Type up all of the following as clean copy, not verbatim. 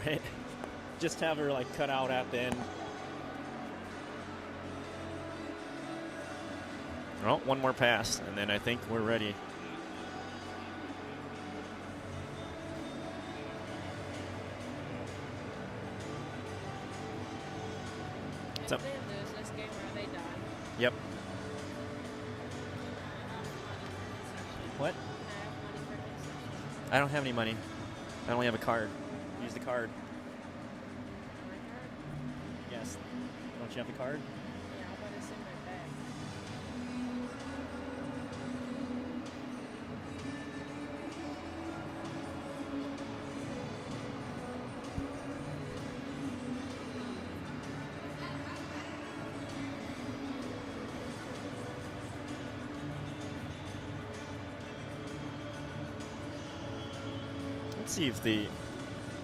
Right? Just have her like cut out at the end. Well, one more pass, and then I think we're ready. If they lose this game, are they done? Yep. What? I don't have any money. I only have a card. Use the card. Yes. Don't you have the card? Yeah, but it's in my bag.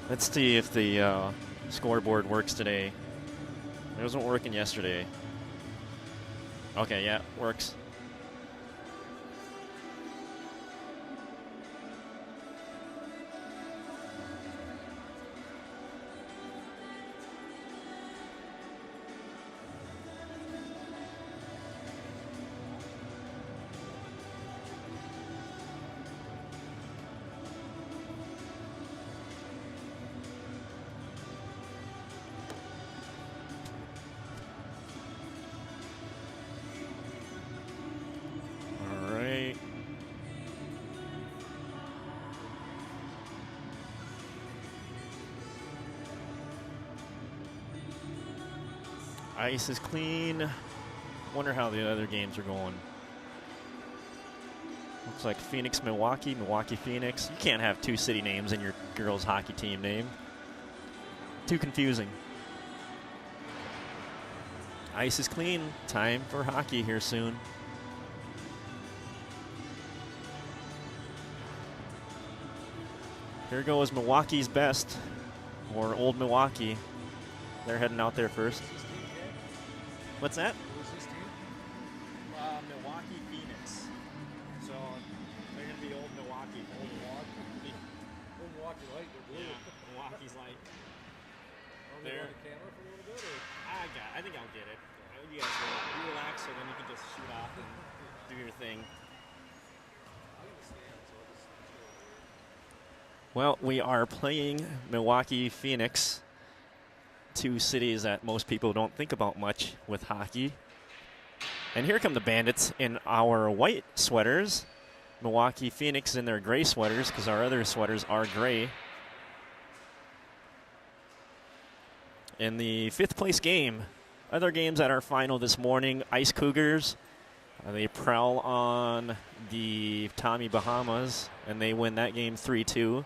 Let's see if the scoreboard works today. It wasn't working yesterday. Okay, yeah, works. Ice is clean. Wonder how the other games are going. Looks like Phoenix, Milwaukee, Milwaukee, Phoenix. You can't have two city names in your girls' hockey team name. Too confusing. Ice is clean. Time for hockey here soon. Here goes Milwaukee's best, or Old Milwaukee. They're heading out there first. What's that? Who's this team? Milwaukee, Phoenix. So they're going to be Old Milwaukee. Old Milwaukee. Old Milwaukee Light, they're blue. Yeah, Milwaukee's like. Are they going to camera for a little bit? Or? I think I'll get it. You guys you relax, so then you can just shoot off and do your thing. Well, we are playing Milwaukee, Phoenix. Two cities that most people don't think about much with hockey. And here come the Bandits in our white sweaters. Milwaukee, Phoenix in their gray sweaters because our other sweaters are gray. In the fifth place game, other games at our final this morning, Ice Cougars. They prowl on the Tommy Bahamas, and they win that game 3-2.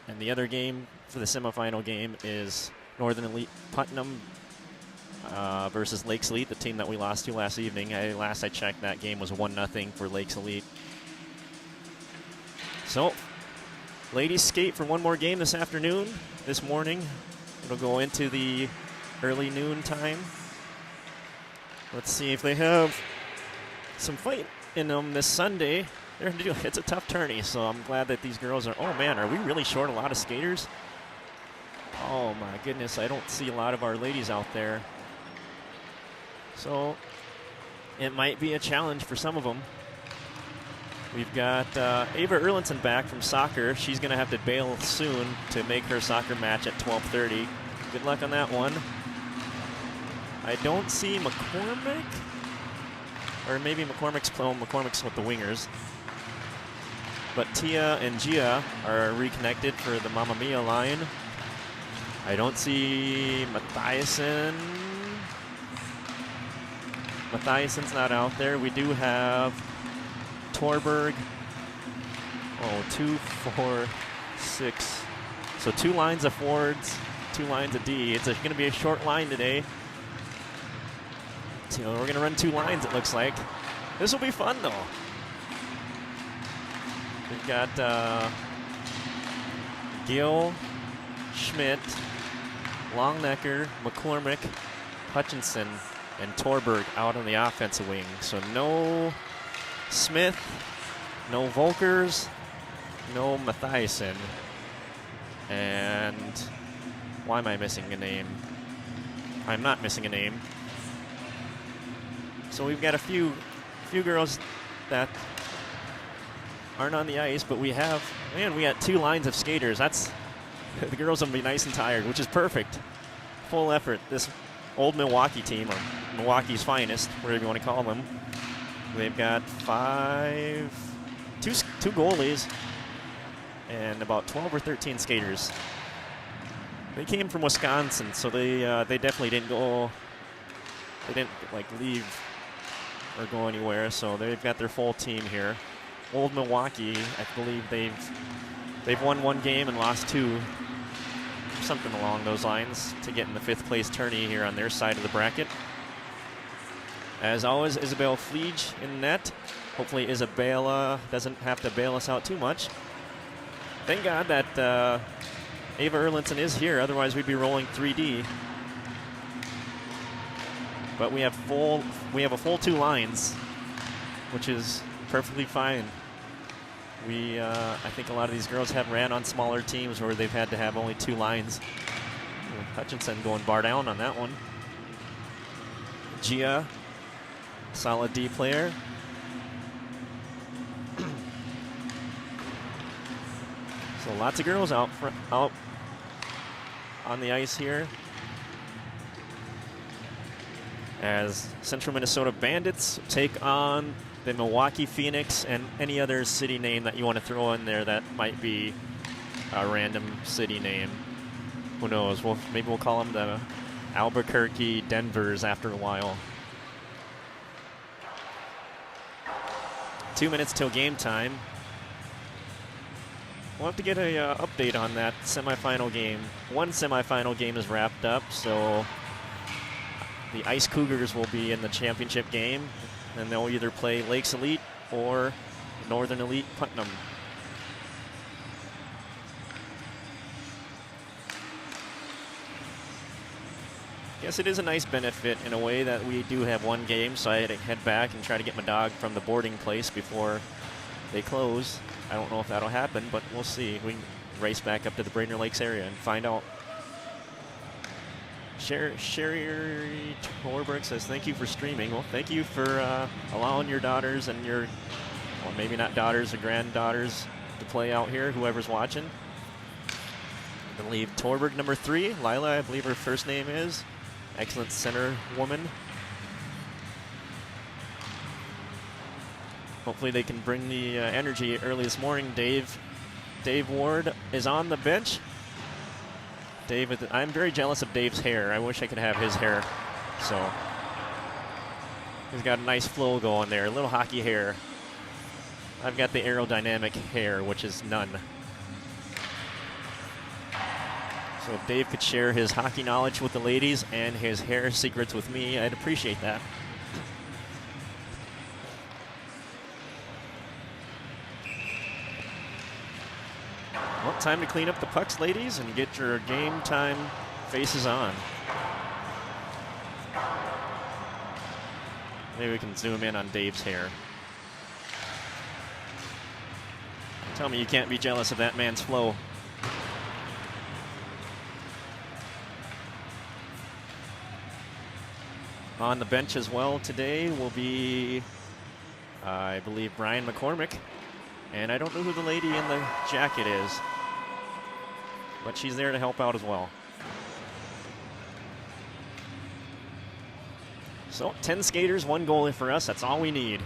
And the other game for the semifinal game is Northern Elite Putnam versus Lakes Elite, the team that we lost to last evening. Last I checked, that game was 1-0 for Lakes Elite. So, ladies skate for one more game this afternoon, this morning. It'll go into the early noon time. Let's see if they have some fight in them this Sunday. It's a tough tourney, so I'm glad that these girls are. Oh man, are we really short a lot of skaters? Oh my goodness, I don't see a lot of our ladies out there. So it might be a challenge for some of them. We've got Ava Erlinson back from soccer. She's going to have to bail soon to make her soccer match at 12:30. Good luck on that one. I don't see McCormick. Or maybe McCormick's with the wingers. But Tia and Gia are reconnected for the Mamma Mia line. I don't see Mathiasen. Mathiasen's not out there. We do have Torberg. 2, 4, 6. So 2 lines of forwards, 2 lines of D. It's going to be a short line today. So we're going to run 2 lines, it looks like. This will be fun, though. We've got Gill, Schmidt, Longnecker, McCormick, Hutchinson, and Torberg out on the offensive wing. So no Smith, no Volkers, no Mathiasen. And Why am I missing a name? I'm not missing a name. So we've got a few girls that aren't on the ice, but we got 2 lines of skaters. That's the girls will be nice and tired, which is perfect. Full effort. This old Milwaukee team, or Milwaukee's finest, whatever you want to call them. They've got two goalies and about 12 or 13 skaters. They came from Wisconsin, so they definitely didn't go. They didn't leave or go anywhere. So they've got their full team here. Old Milwaukee, I believe they've won 1 game and lost 2, something along those lines, to get in the 5th place tourney here on their side of the bracket. As always, Isabel Fleege in net. Hopefully Isabella doesn't have to bail us out too much. Thank God that Ava Erlinson is here, otherwise we'd be rolling 3D. But we have a full 2 lines, which is perfectly fine. I think a lot of these girls have ran on smaller teams where they've had to have only 2 lines. Hutchinson going bar down on that one. Gia, solid D player. So lots of girls out on the ice here, as Central Minnesota Bandits take on the Milwaukee Phoenix, and any other city name that you want to throw in there that might be a random city name. Who knows? Maybe we'll call them the Albuquerque Denvers after a while. 2 minutes till game time. We'll have to get a update on that semifinal game. 1 semifinal game is wrapped up, so the Ice Cougars will be in the championship game, and they'll either play Lakes Elite or Northern Elite Putnam. Guess it is a nice benefit in a way that we do have 1 game, so I had to head back and try to get my dog from the boarding place before they close. I don't know if that'll happen, but we'll see. We can race back up to the Brainerd Lakes area and find out. Sherry Torberg says, thank you for streaming. Well, thank you for allowing your daughters and your, well, maybe not daughters or granddaughters to play out here, whoever's watching. I believe Torberg, number 3. Lila, I believe her first name is. Excellent center woman. Hopefully they can bring the energy early this morning. Dave Ward is on the bench. I'm very jealous of Dave's hair. I wish I could have his hair. So he's got a nice flow going there, a little hockey hair. I've got the aerodynamic hair, which is none. So if Dave could share his hockey knowledge with the ladies and his hair secrets with me, I'd appreciate that. Well, time to clean up the pucks, ladies, and get your game time faces on. Maybe we can zoom in on Dave's hair. Tell me you can't be jealous of that man's flow. On the bench as well today will be, I believe, Brian McCormick. And I don't know who the lady in the jacket is, but she's there to help out as well. So 10 skaters, 1 goalie for us. That's all we need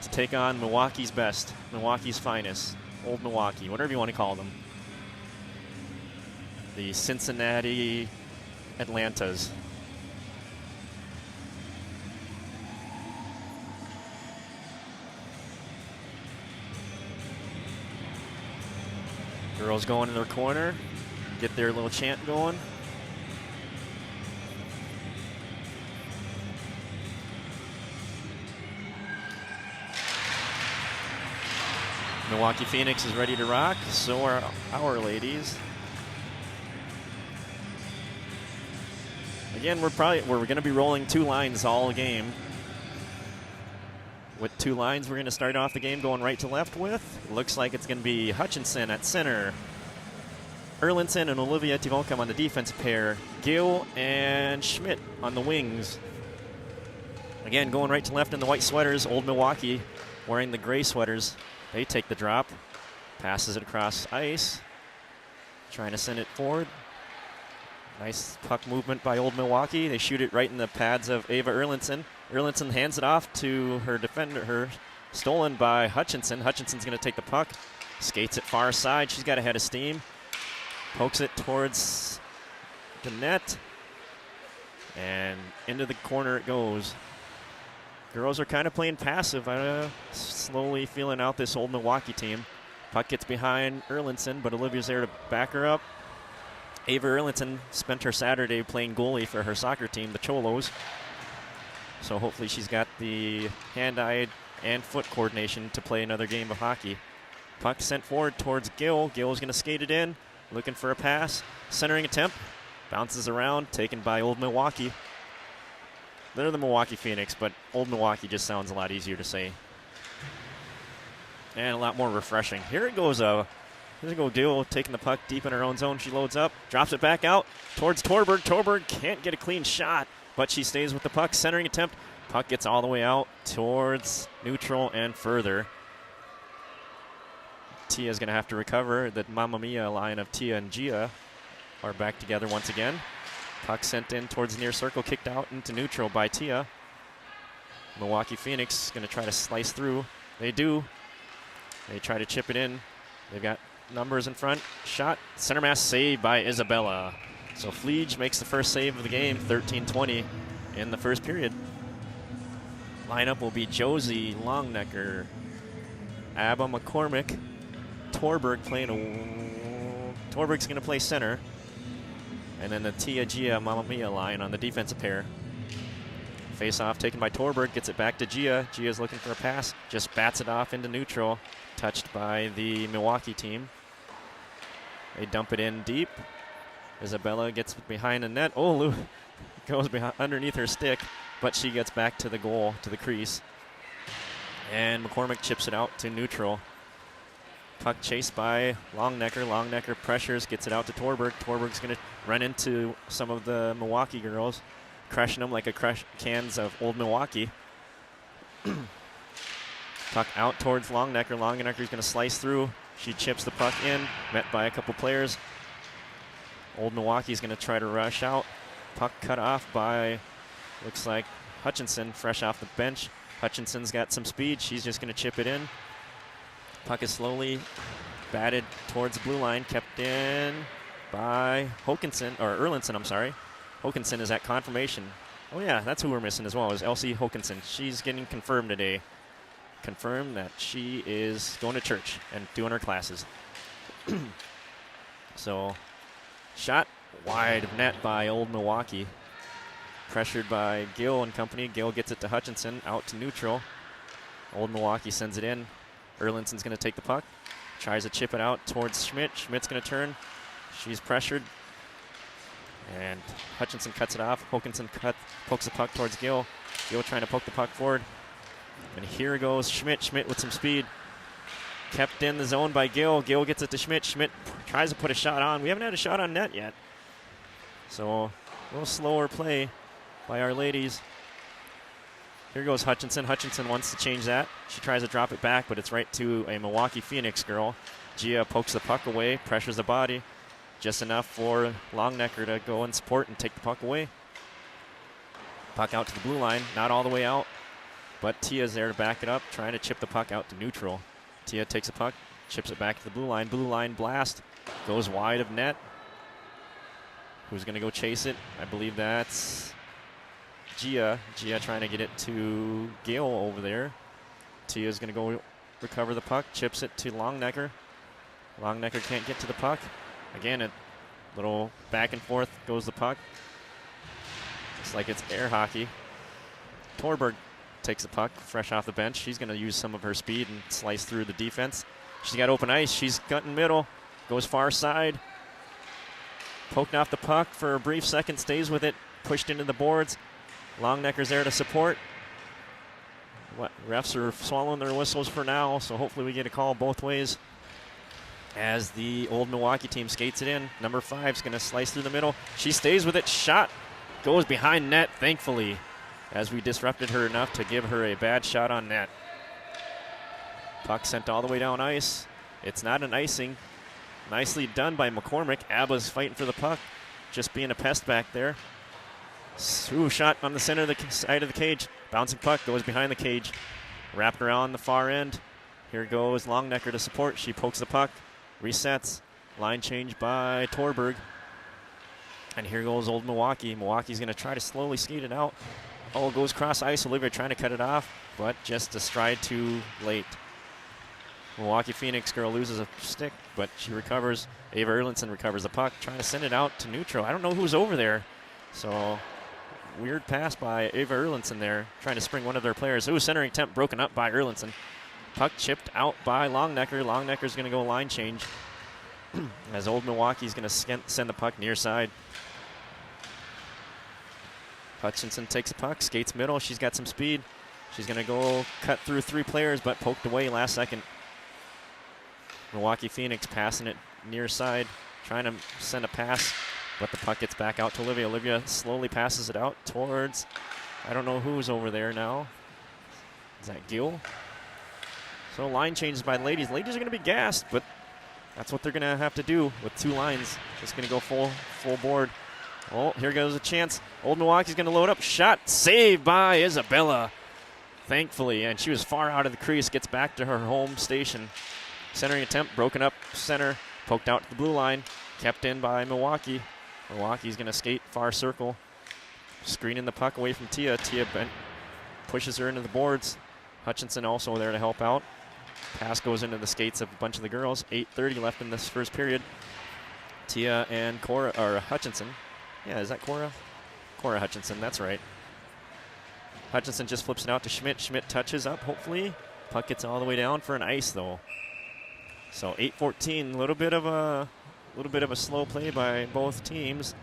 to take on Milwaukee's best, Milwaukee's finest, Old Milwaukee, whatever you want to call them. The Cincinnati Atlantas. Girls going in their corner, get their little chant going. Milwaukee Phoenix is ready to rock, so are our ladies. Again, we're going to be rolling 2 lines all game. With 2 lines, we're going to start off the game going right to left with. Looks like it's going to be Hutchinson at center. Erlinson and Olivia Tivolcom on the defensive pair. Gill and Schmidt on the wings. Again, going right to left in the white sweaters. Old Milwaukee wearing the gray sweaters. They take the drop. Passes it across ice. Trying to send it forward. Nice puck movement by Old Milwaukee. They shoot it right in the pads of Ava Erlinson. Erlinson hands it off to her defender. Stolen by Hutchinson. Hutchinson's going to take the puck. Skates it far side. She's got a head of steam. Pokes it towards the net. And into the corner it goes. Girls are kind of playing passive. Slowly feeling out this Old Milwaukee team. Puck gets behind Erlinson, but Olivia's there to back her up. Ava Erlinson spent her Saturday playing goalie for her soccer team, the Cholos. So hopefully she's got the hand-eye and foot coordination to play another game of hockey. Puck sent forward towards Gill. Gill's going to skate it in, looking for a pass. Centering attempt. Bounces around, taken by Old Milwaukee. They're the Milwaukee Phoenix, but Old Milwaukee just sounds a lot easier to say. And a lot more refreshing. Here it goes. Here's a go Gill taking the puck deep in her own zone. She loads up, drops it back out towards Torberg. Torberg can't get a clean shot, but she stays with the puck. Centering attempt. Puck gets all the way out towards neutral and further. Tia's going to have to recover. The Mamma Mia line of Tia and Gia are back together once again. Puck sent in towards the near circle, kicked out into neutral by Tia. Milwaukee Phoenix going to try to slice through. They do. They try to chip it in. They've got numbers in front. Shot. Center mass saved by Isabella. So Fleege makes the first save of the game, 13-20 in the first period. Lineup will be Josie Longnecker, Abba McCormick, Torberg playing Torberg's going to play center. And then the Tia Gia Mamma Mia line on the defensive pair. Face off taken by Torberg, gets it back to Gia. Gia's looking for a pass, just bats it off into neutral. Touched by the Milwaukee team. They dump it in deep. Isabella gets behind the net. Oh, Lou goes underneath her stick, but she gets back to the goal, to the crease. And McCormick chips it out to neutral. Puck chased by Longnecker. Longnecker pressures, gets it out to Torberg. Torberg's going to run into some of the Milwaukee girls, crushing them like a crush cans of Old Milwaukee. Puck out towards Longnecker. Longnecker's going to slice through. She chips the puck in, met by a couple players. Old Milwaukee's going to try to rush out. Puck cut off by, looks like, Hutchinson, fresh off the bench. Hutchinson's got some speed. She's just going to chip it in. Puck is slowly batted towards the blue line, kept in by Erlinson, I'm sorry. Hokinson is at confirmation. Oh yeah, that's who we're missing as well, is Elsie Hokinson. She's getting confirmed today. Confirmed that she is going to church and doing her classes. So, shot wide of net by Old Milwaukee. Pressured by Gill and company. Gill gets it to Hutchinson, out to neutral. Old Milwaukee sends it in. Erlinson's going to take the puck. Tries to chip it out towards Schmidt. Schmidt's going to turn. She's pressured. And Hutchinson cuts it off. Hokinson pokes the puck towards Gill. Gill trying to poke the puck forward. And here goes Schmidt. Schmidt with some speed. Kept in the zone by Gill. Gill gets it to Schmidt. Schmidt tries to put a shot on. We haven't had a shot on net yet. So a little slower play by our ladies. Here goes Hutchinson. Hutchinson wants to change that. She tries to drop it back, but it's right to a Milwaukee Phoenix girl. Gia pokes the puck away, pressures the body. Just enough for Longnecker to go and support and take the puck away. Puck out to the blue line. Not all the way out, but Tia's there to back it up, trying to chip the puck out to neutral. Tia takes a puck, chips it back to the blue line. Blue line blast. Goes wide of net. Who's going to go chase it? I believe that's Gia. Gia trying to get it to Gale over there. Tia's going to go recover the puck, chips it to Longnecker. Longnecker can't get to the puck. Again, a little back and forth goes the puck. Looks like it's air hockey. Torberg takes the puck fresh off the bench. She's going to use some of her speed and slice through the defense. She's got open ice. She's cutting middle. Goes far side. Poked off the puck for a brief second. Stays with it. Pushed into the boards. Longnecker's there to support. Refs are swallowing their whistles for now, so hopefully we get a call both ways. as the old Milwaukee team skates it in. Number 5 is going to slice through the middle. She stays with it. Shot goes behind net, thankfully, as we disrupted her enough to give her a bad shot on net. Puck sent all the way down ice. It's not an icing. Nicely done by McCormick. Abba's fighting for the puck, just being a pest back there. Ooh, shot on the center of the side of the cage. Bouncing puck goes behind the cage. Wrapped around the far end. Here goes Longnecker to support. She pokes the puck. Resets. Line change by Torberg. And here goes old Milwaukee. Milwaukee's going to try to slowly skate it out. Oh, goes cross ice. Olivia trying to cut it off, but just a stride too late. Milwaukee Phoenix girl loses a stick, but she recovers. Ava Erlandson recovers the puck, trying to send it out to neutral. I don't know who's over there. So, weird pass by Ava Erlandson there, trying to spring one of their players. Ooh, centering attempt broken up by Erlandson. Puck chipped out by Longnecker. Longnecker's going to go line change as old Milwaukee's going to send the puck near side. Hutchinson takes a puck, skates middle. She's got some speed. She's going to go cut through 3 players, but poked away last second. Milwaukee Phoenix passing it near side, trying to send a pass, but the puck gets back out to Olivia. Olivia slowly passes it out towards, I don't know who's over there now. Is that Gill? So line changes by the ladies. Ladies are going to be gassed, but that's what they're going to have to do with 2 lines. Just going to go full board. Oh, here goes a chance. Old Milwaukee's going to load up. Shot saved by Isabella, thankfully, and she was far out of the crease. Gets back to her home station. Centering attempt, broken up center, poked out to the blue line, kept in by Milwaukee. Milwaukee's going to skate far circle, screening the puck away from Tia. Tia pushes her into the boards. Hutchinson also there to help out. Pass goes into the skates of a bunch of the girls. 8:30 left in this first period. Tia and Cora, or Hutchinson. Yeah, is that Cora? Cora Hutchinson, that's right. Hutchinson just flips it out to Schmidt. Schmidt touches up, hopefully. Puck gets all the way down for an ice, though. So 8:14, a little bit of a slow play by both teams.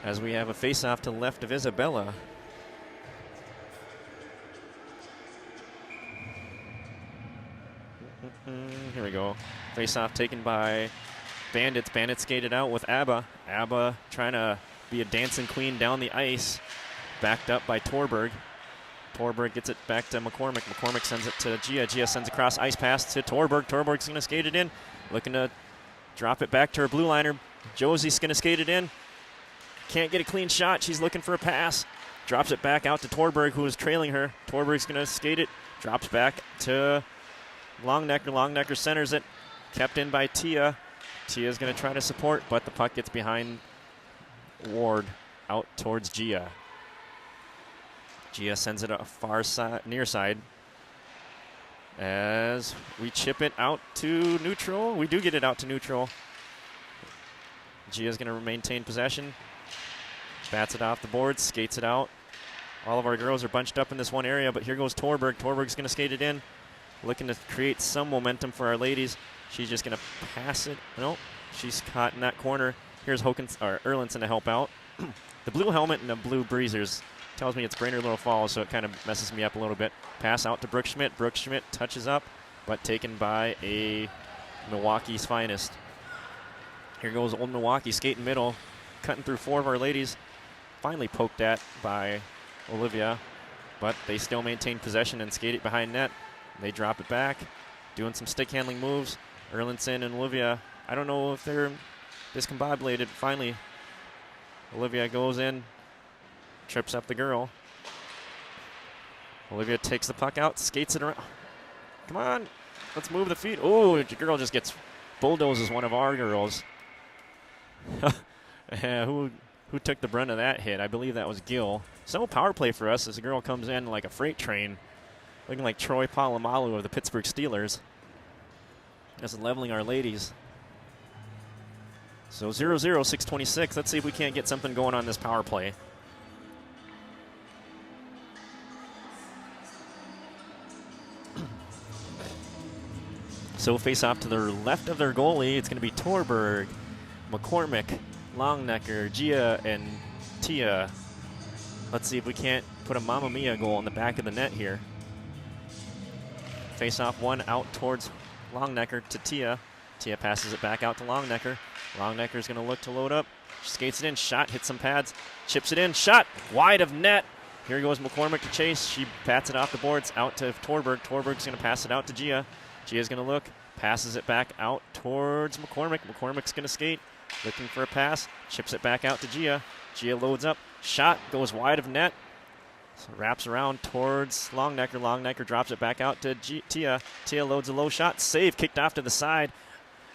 As we have a face-off to the left of Isabella. Here we go. Face-off taken by Bandits. Bandits skated out with Abba. Abba trying to be a dancing queen down the ice. Backed up by Torberg. Torberg gets it back to McCormick. McCormick sends it to Gia. Gia sends a cross ice pass to Torberg. Torberg's going to skate it in. Looking to drop it back to her blue liner. Josie's going to skate it in. Can't get a clean shot. She's looking for a pass. Drops it back out to Torberg, who is trailing her. Torberg's going to skate it. Drops back to Longnecker. Longnecker centers it. Kept in by Tia. Tia's going to try to support, but the puck gets behind Ward out towards Gia. Gia sends it a far side, near side. As we chip it out to neutral. We do get it out to neutral. Gia's going to maintain possession. Bats it off the board, skates it out. All of our girls are bunched up in this one area, but here goes Torberg. Torberg's going to skate it in. Looking to create some momentum for our ladies. She's just going to pass it. Nope, she's caught in that corner. Here's Erlandson to help out. The blue helmet and the blue breezers tells me it's Brainerd Little Falls, so it kind of messes me up a little bit. Pass out to Brooke Schmidt. Brooke Schmidt touches up, but taken by a Milwaukee's finest. Here goes old Milwaukee skating middle, cutting through 4 of our ladies. Finally poked at by Olivia, but they still maintain possession and skate it behind net. They drop it back, doing some stick handling moves. Erlandson and Olivia, I don't know if they're discombobulated. Finally, Olivia goes in, trips up the girl. Olivia takes the puck out, skates it around. Come on, let's move the feet. Oh, the girl just gets bulldozes one of our girls. Yeah, who took the brunt of that hit? I believe that was Gill. So power play for us as the girl comes in like a freight train, looking like Troy Polamalu of the Pittsburgh Steelers. Just leveling our ladies. So 0-0, 6:26. Let's see if we can't get something going on this power play. So face off to the left of their goalie. It's going to be Torberg, McCormick, Longnecker, Gia, and Tia. Let's see if we can't put a Mamma Mia goal in the back of the net here. Face off one out towards Longnecker to Tia. Tia passes it back out to Longnecker. Longnecker's going to look to load up. She skates it in, shot, hits some pads, chips it in, shot, wide of net. Here goes McCormick to chase. She bats it off the boards out to Torberg. Torberg's going to pass it out to Gia. Gia's going to look, passes it back out towards McCormick. McCormick's going to skate, looking for a pass, chips it back out to Gia. Gia loads up, shot, goes wide of net. So wraps around towards Longnecker. Longnecker drops it back out to Tia. Tia loads a low shot, save, kicked off to the side.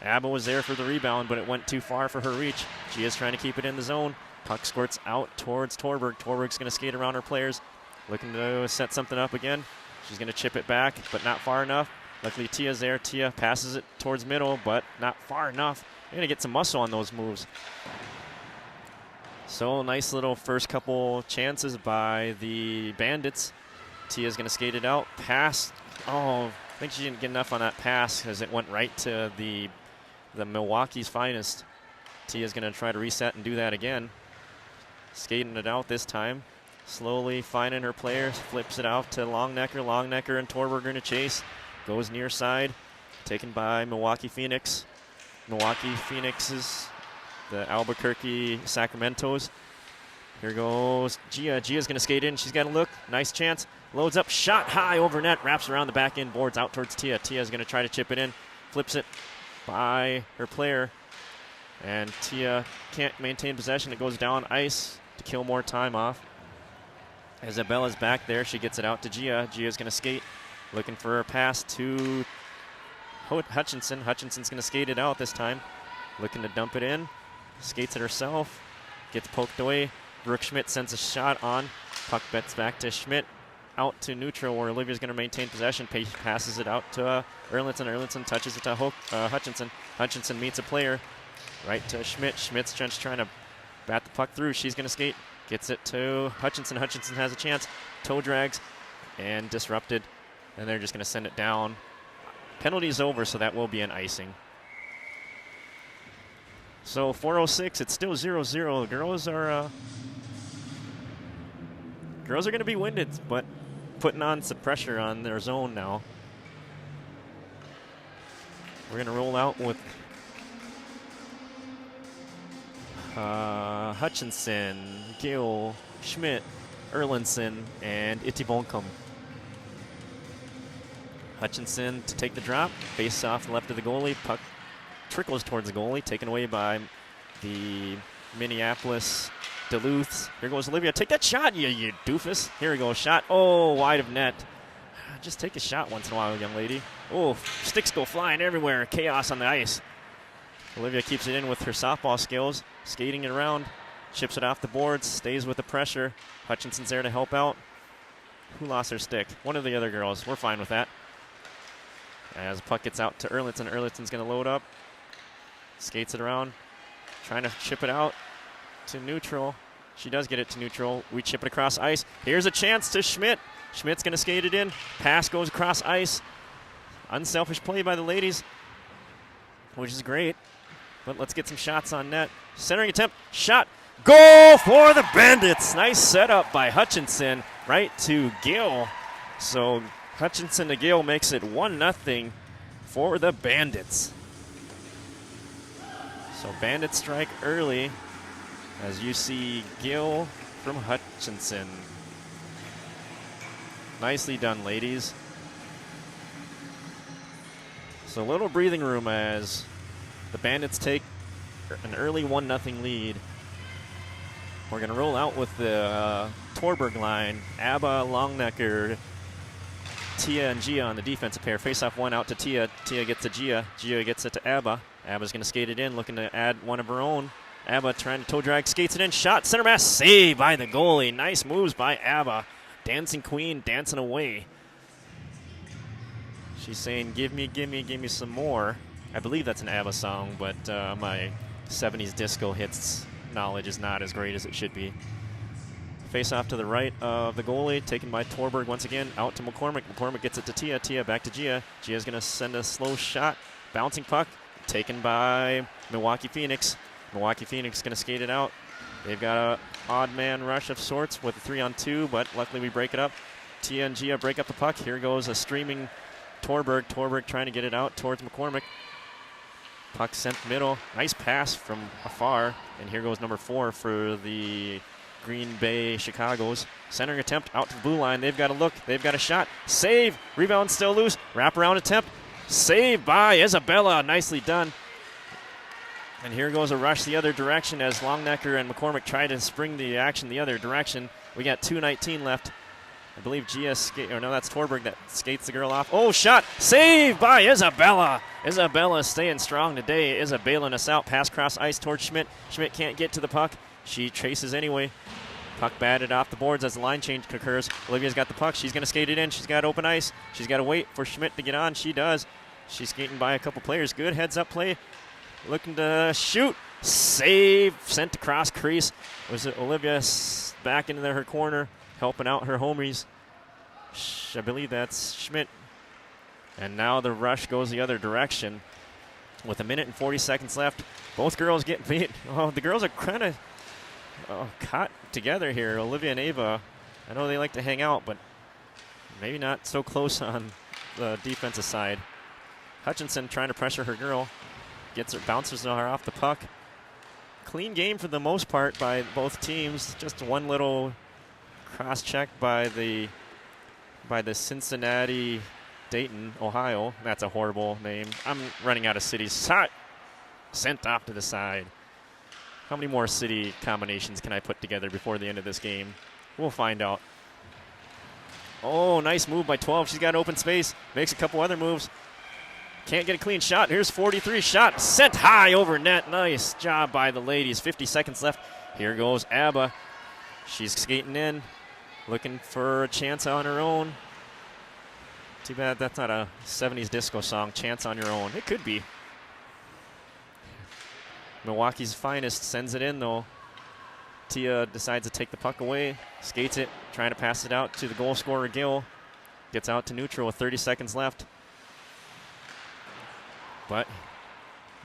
Abba was there for the rebound, but it went too far for her reach. Gia's trying to keep it in the zone. Puck squirts out towards Torberg. Torberg's going to skate around her players, looking to set something up again. She's going to chip it back, but not far enough. Luckily, Tia's there. Tia passes it towards middle, but not far enough. They're going to get some muscle on those moves. So, nice little first couple chances by the Bandits. Tia's going to skate it out. Pass. Oh, I think she didn't get enough on that pass because it went right to the Milwaukee's finest. Tia's going to try to reset and do that again. Skating it out this time. Slowly finding her players. Flips it out to Longnecker. Longnecker and Torberg going to chase. Goes near side. Taken by Milwaukee Phoenix. Milwaukee Phoenix's, the Albuquerque Sacramentos. Here goes Gia. Gia's going to skate in. She's got to look. Nice chance. Loads up. Shot high over net. Wraps around the back end boards out towards Tia. Tia's going to try to chip it in. Flips it by her player. And Tia can't maintain possession. It goes down ice to kill more time off. Isabella's back there. She gets it out to Gia. Gia's going to skate. Looking for a pass to Hutchinson. Hutchinson's going to skate it out this time. Looking to dump it in. Skates it herself. Gets poked away. Brooke Schmidt sends a shot on. Puck bets back to Schmidt. Out to neutral where Olivia's going to maintain possession. Passes it out to Erlinson. Erlinson touches it to Hutchinson. Hutchinson meets a player. Right to Schmidt. Schmidt's just trying to bat the puck through. She's going to skate. Gets it to Hutchinson. Hutchinson has a chance. Toe drags and disrupted. And they're just going to send it down. Penalty's over, so that will be an icing. So 4:06, it's still 0-0. Girls are going to be winded, but putting on some pressure on their zone now. We're going to roll out with Hutchinson, Gill, Schmidt, Erlinson, and Ittibonkum. Hutchinson to take the drop, face off left of the goalie. Puck trickles towards the goalie, taken away by the Minneapolis Duluths. Here goes Olivia. Take that shot, you doofus. Here we go, shot. Oh, wide of net. Just take a shot once in a while, young lady. Oh, sticks go flying everywhere. Chaos on the ice. Olivia keeps it in with her softball skills, skating it around, chips it off the boards, stays with the pressure. Hutchinson's there to help out. Who lost their stick? One of the other girls. We're fine with that. As puck gets out to Erlinson. Erlinson's going to load up. Skates it around. Trying to chip it out to neutral. She does get it to neutral. We chip it across ice. Here's a chance to Schmidt. Schmidt's going to skate it in. Pass goes across ice. Unselfish play by the ladies, which is great. But let's get some shots on net. Centering attempt. Shot. Goal for the Bandits. Nice setup by Hutchinson right to Gill. So Hutchinson to Gill makes it 1-0 for the Bandits. So Bandits strike early as you see Gill from Hutchinson. Nicely done, ladies. So a little breathing room as the Bandits take an early 1-0 lead. We're going to roll out with the Torberg line. Abba, Longnecker, Tia and Gia on the defensive pair. Face off one out to Tia. Tia gets to Gia. Gia gets it to Abba. Abba's going to skate it in, looking to add one of her own. Abba trying to toe drag, skates it in. Shot, center mass, save by the goalie. Nice moves by Abba. Dancing queen, dancing away. She's saying, give me some more. I believe that's an ABBA song, but my 70s disco hits knowledge is not as great as it should be. Face off to the right of the goalie, taken by Torberg once again, out to McCormick. McCormick gets it to Tia. Tia back to Gia. Gia's going to send a slow shot. Bouncing puck, taken by Milwaukee Phoenix. Milwaukee Phoenix going to skate it out. They've got a odd man rush of sorts with a 3-on-2, but luckily we break it up. Tia and Gia break up the puck. Here goes a streaming Torberg. Torberg trying to get it out towards McCormick. Puck sent middle. Nice pass from afar. And here goes number 4 for the Green Bay Chicagos. Centering attempt out to the blue line. They've got a look. They've got a shot. Save. Rebound still loose. Wraparound attempt. Save by Isabella. Nicely done. And here goes a rush the other direction as Longnecker and McCormick try to spring the action the other direction. We got 2:19 left. I believe that's Torberg that skates the girl off. Oh, shot. Save by Isabella. Isabella staying strong today. Isa bailing us out. Pass cross ice towards Schmidt. Schmidt can't get to the puck. She chases anyway. Puck batted off the boards as the line change occurs. Olivia's got the puck. She's going to skate it in. She's got open ice. She's got to wait for Schmidt to get on. She does. She's skating by a couple players. Good heads-up play. Looking to shoot. Save. Sent across crease. Was it Olivia back into her corner, helping out her homies? I believe that's Schmidt. And now the rush goes the other direction. With 1 minute and 40 seconds left, both girls get beat. Oh, the girls are kind of caught together here. Olivia and Ava, I know they like to hang out, but maybe not so close on the defensive side. Hutchinson trying to pressure her girl. Bounces her off the puck. Clean game for the most part by both teams. Just one little cross check by the Cincinnati Dayton, Ohio. That's a horrible name. I'm running out of cities. Sent off to the side. How many more city combinations can I put together before the end of this game? We'll find out. Oh, nice move by 12. She's got open space. Makes a couple other moves. Can't get a clean shot. Here's 43. Shot sent high over net. Nice job by the ladies. 50 seconds left. Here goes Abba. She's skating in. Looking for a chance on her own. Too bad that's not a 70s disco song, Chance on Your Own. It could be. Milwaukee's finest sends it in, though. Tia decides to take the puck away, skates it, trying to pass it out to the goal scorer, Gill. Gets out to neutral with 30 seconds left. But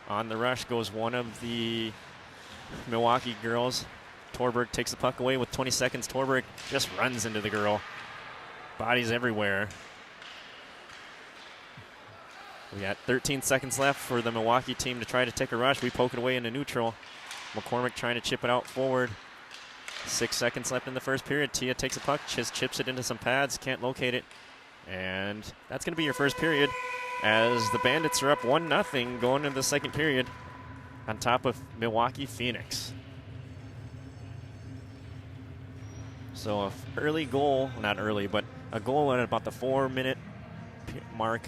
on the rush goes one of the Milwaukee girls. Torberg takes the puck away with 20 seconds. Torberg just runs into the girl. Bodies everywhere. We got 13 seconds left for the Milwaukee team to try to take a rush. We poke it away into neutral. McCormick trying to chip it out forward. 6 seconds left in the first period. Tia takes a puck, just chips it into some pads, can't locate it. And that's going to be your first period as the Bandits are up 1-0 going into the second period on top of Milwaukee Phoenix. So an early goal, not early, but a goal at about the 4-minute mark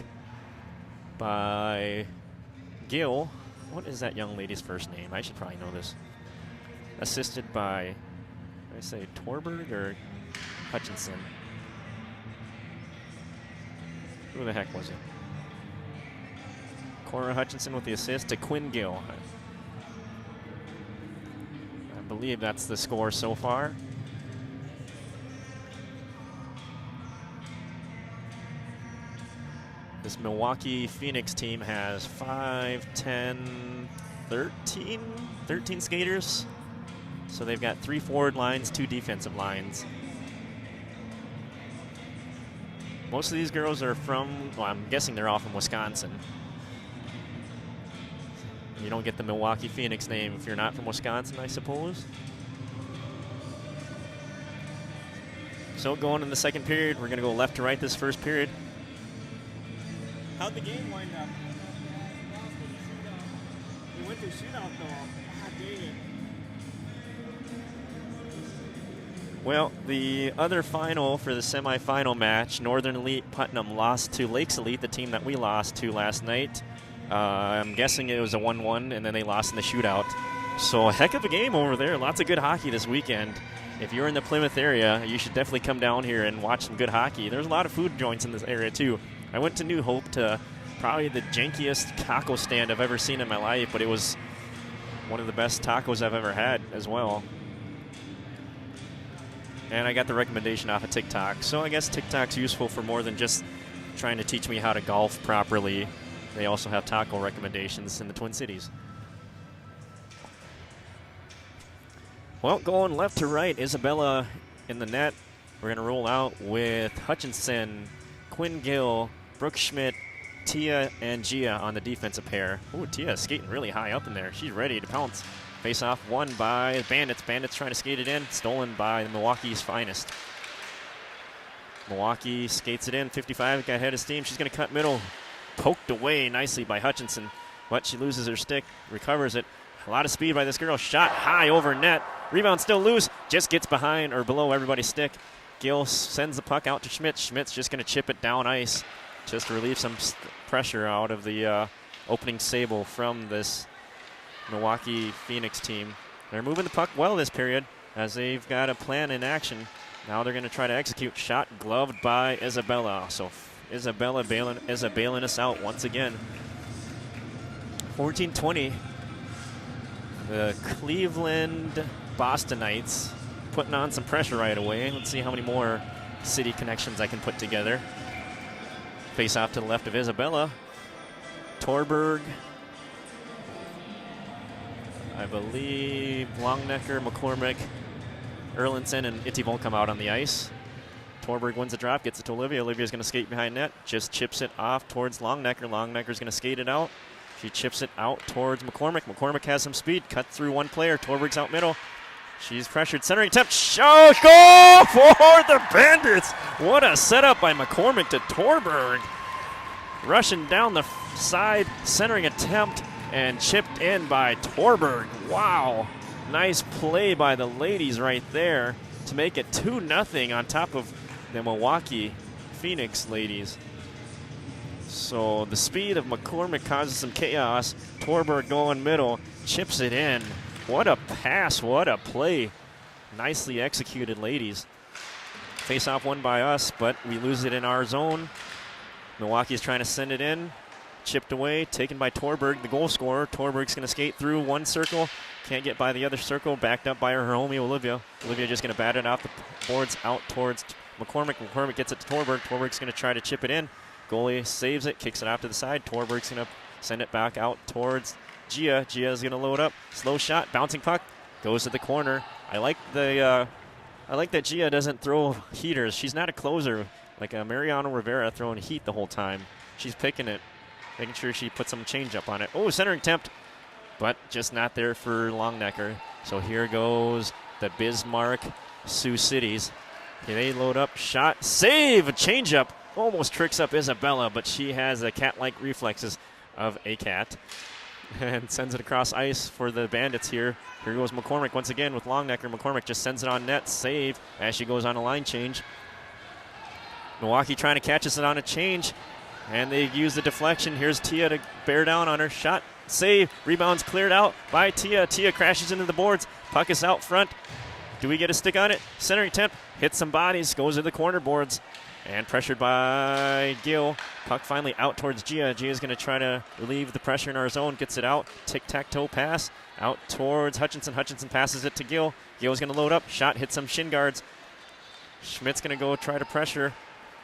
by Gill. What is that young lady's first name? I should probably know this. Assisted by, did I say Torberg or Hutchinson? Who the heck was it? Cora Hutchinson with the assist to Quinn Gill. I believe that's the score so far. This Milwaukee Phoenix team has 5, 10, 13 skaters. So they've got 3 forward lines, 2 defensive lines. Most of these girls are from, well, I'm guessing they're all from Wisconsin. You don't get the Milwaukee Phoenix name if you're not from Wisconsin, I suppose. So going in the second period, we're going to go left to right this first period. How'd the game wind up? We went to shootout, though. God dang it. Well, the other final for the semifinal match, Northern Elite Putnam lost to Lakes Elite, the team that we lost to last night. I'm guessing it was a 1-1, and then they lost in the shootout. So a heck of a game over there. Lots of good hockey this weekend. If you're in the Plymouth area, you should definitely come down here and watch some good hockey. There's a lot of food joints in this area, too. I went to New Hope to probably the jankiest taco stand I've ever seen in my life, but it was one of the best tacos I've ever had as well. And I got the recommendation off of TikTok. So I guess TikTok's useful for more than just trying to teach me how to golf properly. They also have taco recommendations in the Twin Cities. Well, going left to right, Isabella in the net. We're going to roll out with Hutchinson, Quinn Gill, Brooke Schmidt, Tia, and Gia on the defensive pair. Ooh, Tia is skating really high up in there. She's ready to pounce. Face off won by Bandits. Bandits trying to skate it in. Stolen by Milwaukee's finest. Milwaukee skates it in. 55 got ahead of steam. She's going to cut middle. Poked away nicely by Hutchinson, but she loses her stick. Recovers it. A lot of speed by this girl. Shot high over net. Rebound still loose. Just gets behind or below everybody's stick. Gill sends the puck out to Schmidt. Schmidt's just going to chip it down ice just to relieve some pressure out of the opening sable from this Milwaukee Phoenix team. They're moving the puck well this period as they've got a plan in action. Now they're going to try to execute. Shot gloved by Isabella. So Isabella bailing us out once again. 14-20. The Cleveland Bostonites putting on some pressure right away. Let's see how many more city connections I can put together. Face off to the left of Isabella. Torberg. I believe Longnecker, McCormick, Erlinson, and Itty won't come out on the ice. Torberg wins the drop, gets it to Olivia. Olivia's going to skate behind net. Just chips it off towards Longnecker. Longnecker's going to skate it out. She chips it out towards McCormick. McCormick has some speed. Cut through one player. Torberg's out middle. She's pressured. Centering attempt. Show goal for the Bandits. What a setup by McCormick to Torberg. Rushing down the side. Centering attempt and chipped in by Torberg. Wow. Nice play by the ladies right there to make it 2-0 on top of the Milwaukee Phoenix ladies. So the speed of McCormick causes some chaos. Torberg going middle, chips it in. What a pass, what a play. Nicely executed, ladies. Face off won by us, but we lose it in our zone. Milwaukee's trying to send it in. Chipped away, taken by Torberg, the goal scorer. Torberg's going to skate through one circle. Can't get by the other circle. Backed up by her homie, Olivia. Olivia just going to bat it off the boards out towards McCormick. McCormick gets it to Torberg. Torberg's going to try to chip it in. Goalie saves it, kicks it off to the side. Torberg's going to send it back out towards Gia. Gia's going to load up. Slow shot, bouncing puck, goes to the corner. I like that Gia doesn't throw heaters. She's not a closer like Mariano Rivera throwing heat the whole time. She's picking it, making sure she puts some change up on it. Oh, centering attempt, but just not there for Longnecker. So here goes the Bismarck Sioux Cities. Here they load up, shot, save, a change up. Almost tricks up Isabella, but she has the cat-like reflexes of a cat. And sends it across ice for the Bandits here. Here goes McCormick once again with Longnecker. McCormick just sends it on net. Save as she goes on a line change. Milwaukee trying to catch us on a change. And they use the deflection. Here's Tia to bear down on her. Shot, save, rebounds cleared out by Tia. Tia crashes into the boards. Puck is out front. Do we get a stick on it? Centering attempt, hits some bodies, goes to the corner boards. And pressured by Gill. Puck finally out towards Gia. Gia's going to try to relieve the pressure in our zone. Gets it out. Tic-tac-toe pass. Out towards Hutchinson. Hutchinson passes it to Gill. Gill's going to load up. Shot hits some shin guards. Schmidt's going to go try to pressure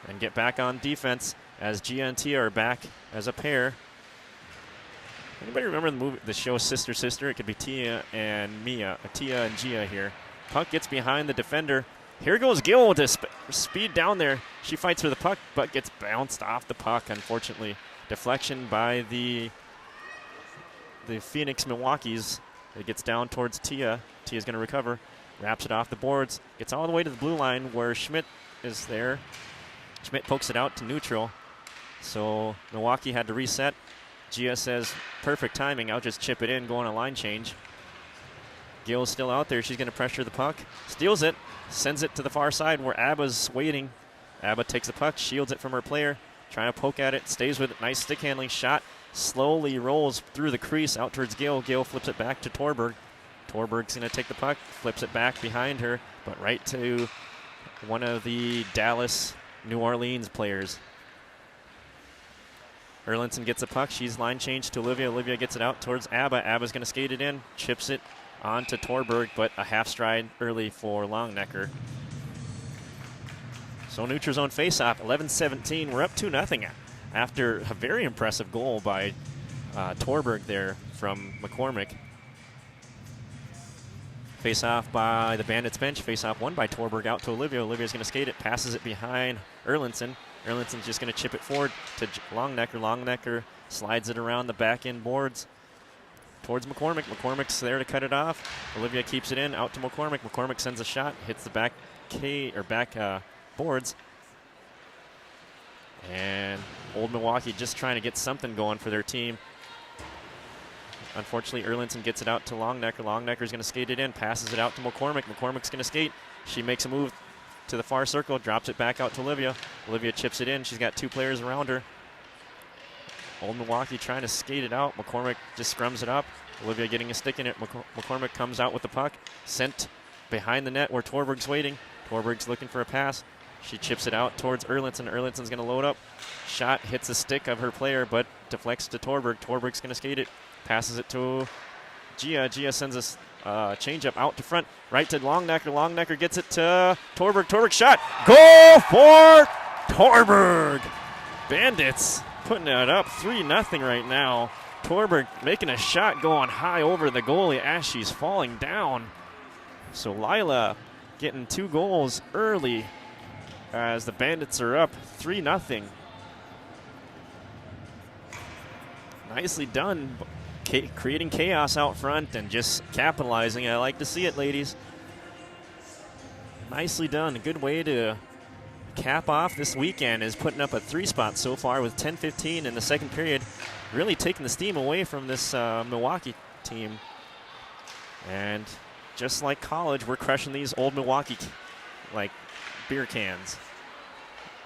and get back on defense as Gia and Tia are back as a pair. Anybody remember the show Sister Sister? It could be Tia and Gia here. Puck gets behind the defender. Here goes Gill with the speed down there. She fights for the puck, but gets bounced off the puck, unfortunately. Deflection by the Phoenix Milwaukees. It gets down towards Tia. Tia's going to recover. Wraps it off the boards. Gets all the way to the blue line where Schmidt is there. Schmidt pokes it out to neutral. So Milwaukee had to reset. Gia says, perfect timing. I'll just chip it in, go on a line change. Gill's still out there. She's going to pressure the puck. Steals it. Sends it to the far side where Abba's waiting. Abba takes the puck, shields it from her player. Trying to poke at it, stays with it. Nice stick handling shot. Slowly rolls through the crease out towards Gill. Gill flips it back to Torberg. Torberg's going to take the puck, flips it back behind her, but right to one of the Dallas New Orleans players. Erlinson gets the puck. She's line changed to Olivia. Olivia gets it out towards Abba. Abba's going to skate it in, chips it on to Torberg, but a half stride early for Longnecker. So neutral zone faceoff, 11-17. We're up 2-0 after a very impressive goal by Torberg there from McCormick. Face off by the Bandits bench. Face off won by Torberg out to Olivia. Olivia's going to skate it, passes it behind Erlinson. Erlinson's just going to chip it forward to Longnecker. Longnecker slides it around the back end boards towards McCormick. McCormick's there to cut it off. Olivia keeps it in, out to McCormick. McCormick sends a shot, hits the back boards. And Old Milwaukee just trying to get something going for their team. Unfortunately, Erlinson gets it out to Longnecker. Longnecker's going to skate it in, passes it out to McCormick. McCormick's going to skate. She makes a move to the far circle, drops it back out to Olivia. Olivia chips it in. She's got 2 players around her. Old Milwaukee trying to skate it out. McCormick just scrums it up. Olivia getting a stick in it. McCormick comes out with the puck. Sent behind the net where Torberg's waiting. Torberg's looking for a pass. She chips it out towards Erlinson. Erlinson's going to load up. Shot hits the stick of her player, but deflects to Torberg. Torberg's going to skate it. Passes it to Gia. Gia sends a change-up out to front. Right to Longnecker. Longnecker gets it to Torberg. Torberg shot. Goal for Torberg. Bandits putting it up 3-0 right now. Torberg making a shot going high over the goalie as she's falling down. So Lila getting 2 goals early as the Bandits are up 3-0. Nicely done, creating chaos out front and just capitalizing. I like to see it, ladies. Nicely done. A good way to cap off this weekend is putting up a 3 spot so far with 10:15 in the second period. Really taking the steam away from this Milwaukee team. And just like college, we're crushing these Old Milwaukee like beer cans.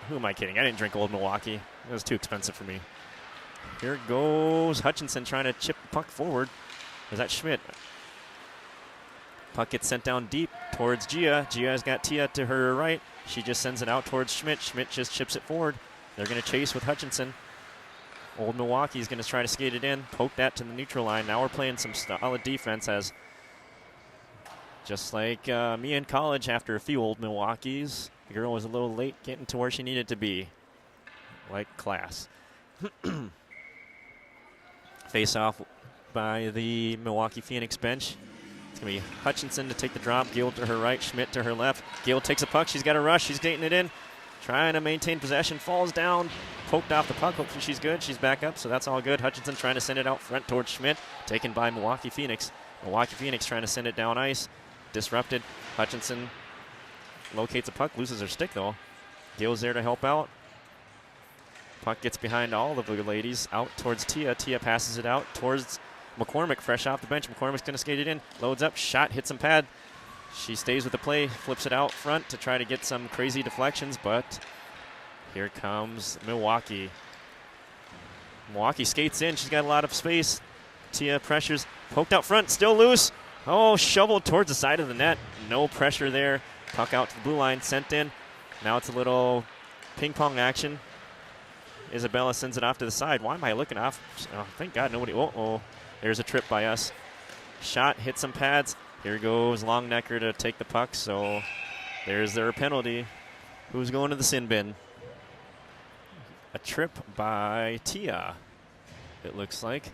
Who am I kidding? I didn't drink Old Milwaukee. It was too expensive for me. Here goes Hutchinson trying to chip the puck forward. Is that Schmidt? Puck gets sent down deep towards Gia. Gia's got Tia to her right. She just sends it out towards Schmidt. Schmidt just chips it forward. They're going to chase with Hutchinson. Old Milwaukee's going to try to skate it in, poke that to the neutral line. Now we're playing some solid defense as just like me in college after a few Old Milwaukees, the girl was a little late getting to where she needed to be. Like class. Face off by the Milwaukee Phoenix bench. It's going to be Hutchinson to take the drop. Gill to her right, Schmidt to her left. Gill takes a puck. She's got a rush. She's skating it in. Trying to maintain possession. Falls down. Poked off the puck. Hopefully she's good. She's back up, so that's all good. Hutchinson trying to send it out front towards Schmidt. Taken by Milwaukee Phoenix. Milwaukee Phoenix trying to send it down ice. Disrupted. Hutchinson locates a puck. Loses her stick, though. Gill's there to help out. Puck gets behind all of the ladies, out towards Tia. Tia passes it out towards McCormick, fresh off the bench. McCormick's going to skate it in, loads up, shot, hits some pad. She stays with the play, flips it out front to try to get some crazy deflections, but here comes Milwaukee. Milwaukee skates in. She's got a lot of space. Tia pressures, poked out front, still loose. Oh, shoveled towards the side of the net. No pressure there. Puck out to the blue line, sent in. Now it's a little ping pong action. Isabella sends it off to the side. Why am I looking off? Oh, thank God nobody. Oh, there's a trip by us. Shot, hit some pads. Here goes Longnecker to take the puck. So there's their penalty. Who's going to the sin bin? A trip by Tia, it looks like.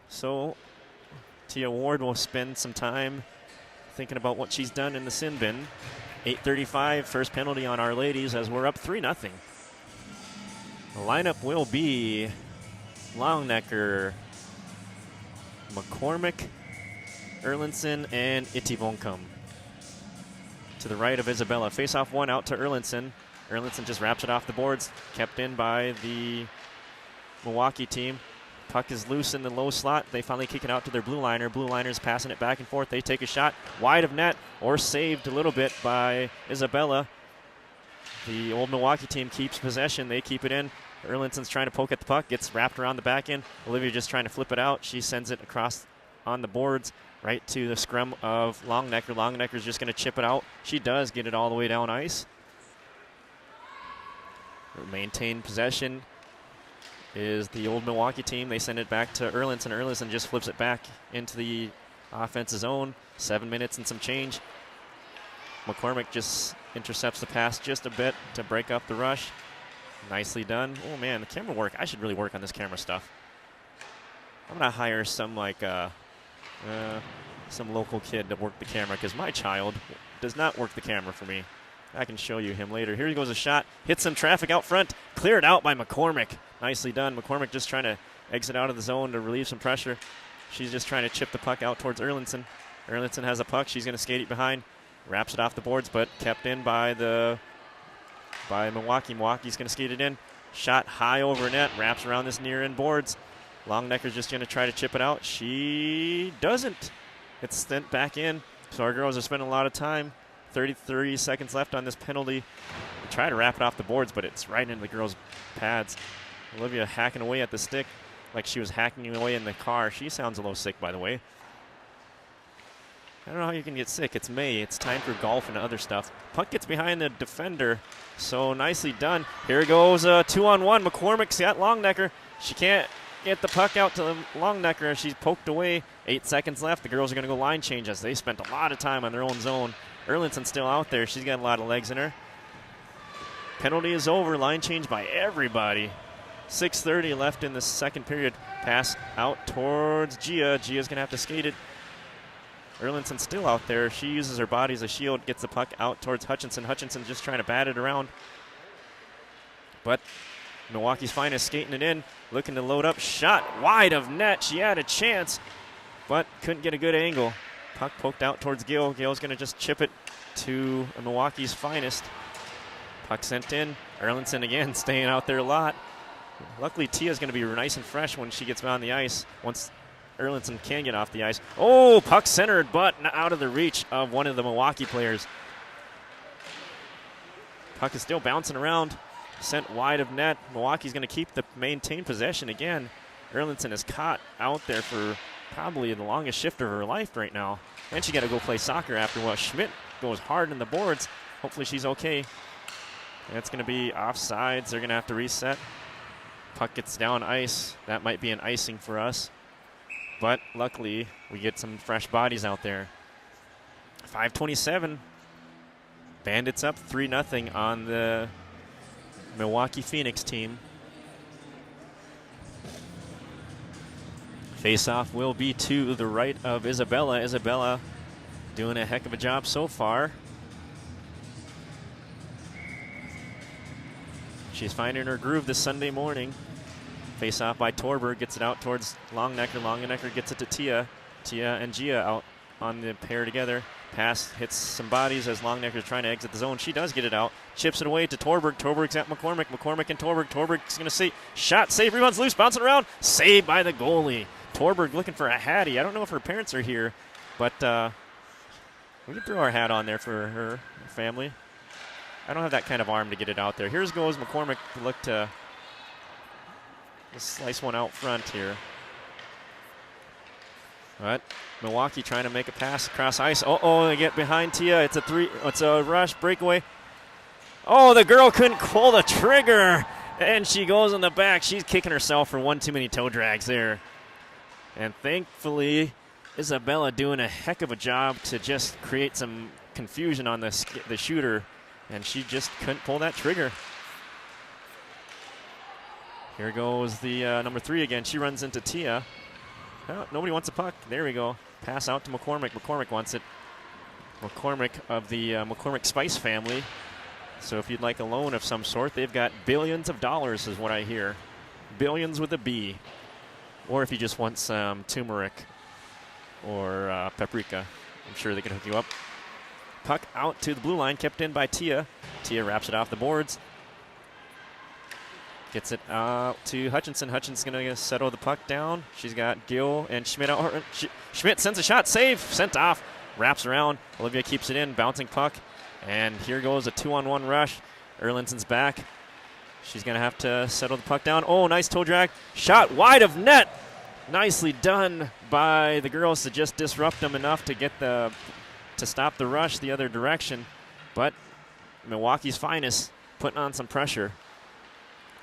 So Tia Ward will spend some time thinking about what she's done in the sin bin. 8:35, first penalty on our ladies as we're up 3-0. The lineup will be Longnecker, McCormick, Erlinson, and Itivonkum. To the right of Isabella. Face-off one out to Erlinson. Erlinson just wraps it off the boards. Kept in by the Milwaukee team. Puck is loose in the low slot. They finally kick it out to their blue liner. Blue liner's passing it back and forth. They take a shot wide of net or saved a little bit by Isabella. The Old Milwaukee team keeps possession. They keep it in. Erlinson's trying to poke at the puck. Gets wrapped around the back end. Olivia just trying to flip it out. She sends it across on the boards right to the scrum of Longnecker. Longnecker's just going to chip it out. She does get it all the way down ice. Maintain possession is the Old Milwaukee team. They send it back to Erlinson. Erlinson just flips it back into the offensive zone. 7 minutes and some change. McCormick just intercepts the pass just a bit to break up the rush. Nicely done. Oh, man, the camera work. I should really work on this camera stuff. I'm going to hire some, like, some local kid to work the camera, because my child does not work the camera for me. I can show you him later. Here goes a shot. Hits some traffic out front. Cleared out by McCormick. Nicely done. McCormick just trying to exit out of the zone to relieve some pressure. She's just trying to chip the puck out towards Erlinson. Erlinson has a puck. She's going to skate it behind. Wraps it off the boards, but kept in by Milwaukee. Milwaukee's going to skate it in. Shot high over net. Wraps around this near end boards. Longnecker's just going to try to chip it out. She doesn't. It's sent back in. So our girls are spending a lot of time. 30 seconds left on this penalty. They try to wrap it off the boards, but it's right into the girls' pads. Olivia hacking away at the stick like she was hacking away in the car. She sounds a little sick, by the way. I don't know how you can get sick. It's May. It's time for golf and other stuff. Puck gets behind the defender, so nicely done. Here goes a 2-on-1. McCormick's got Longnecker. She can't get the puck out to Longnecker. She's poked away. 8 seconds left. The girls are going to go line change as they spent a lot of time on their own zone. Erlinson's still out there. She's got a lot of legs in her. Penalty is over. Line change by everybody. 6:30 left in the second period. Pass out towards Gia. Gia's going to have to skate it. Erlinson's still out there. She uses her body as a shield, gets the puck out towards Hutchinson. Hutchinson just trying to bat it around. But Milwaukee's finest skating it in, looking to load up. Shot wide of net. She had a chance, but couldn't get a good angle. Puck poked out towards Gill. Gill's going to just chip it to Milwaukee's finest. Puck sent in. Erlinson again staying out there a lot. Luckily, Tia's going to be nice and fresh when she gets on the ice once Erlinson can get off the ice. Oh, puck centered, but out of the reach of one of the Milwaukee players. Puck is still bouncing around. Sent wide of net. Milwaukee's going to keep the maintain possession again. Erlinson is caught out there for probably the longest shift of her life right now. And she got to go play soccer after what Schmidt goes hard in the boards. Hopefully she's okay. And it's going to be offsides. They're going to have to reset. Puck gets down ice. That might be an icing for us. But luckily, we get some fresh bodies out there. 5:27. Bandits up 3-0 on the Milwaukee Phoenix team. Face-off will be to the right of Isabella. Isabella doing a heck of a job so far. She's finding her groove this Sunday morning. Face-off by Torberg, gets it out towards Longnecker. Longnecker gets it to Tia. Tia and Gia out on the pair together. Pass hits some bodies as Longnecker's trying to exit the zone. She does get it out. Chips it away to Torberg. Torberg's at McCormick. McCormick and Torberg. Torberg's going to see. Shot, save, rebounds loose, bouncing around. Saved by the goalie. Torberg looking for a hattie. I don't know if her parents are here, but we can throw our hat on there for her family. I don't have that kind of arm to get it out there. Here's goes McCormick to look to slice one out front here. But Milwaukee trying to make a pass across ice. Oh, they get behind Tia. It's a rush breakaway. Oh, the girl couldn't pull the trigger, and she goes in the back. She's kicking herself for one too many toe drags there. And thankfully, Isabella doing a heck of a job to just create some confusion on the shooter, and she just couldn't pull that trigger. Here goes the number 3 again. She runs into Tia. Oh, nobody wants a puck. There we go. Pass out to McCormick. McCormick wants it. McCormick of the McCormick Spice family. So if you'd like a loan of some sort, they've got billions of dollars is what I hear. Billions with a B. Or if you just want some turmeric or paprika, I'm sure they can hook you up. Puck out to the blue line, kept in by Tia. Tia wraps it off the boards. Gets it out to Hutchinson. Hutchinson's going to settle the puck down. She's got Gill and Schmidt out. Schmidt sends a shot. Save. Sent off. Wraps around. Olivia keeps it in. Bouncing puck. And here goes a 2-on-1 rush. Erlinson's back. She's going to have to settle the puck down. Oh, nice toe drag. Shot wide of net. Nicely done by the girls to just disrupt them enough to get to stop the rush the other direction. But Milwaukee's finest putting on some pressure.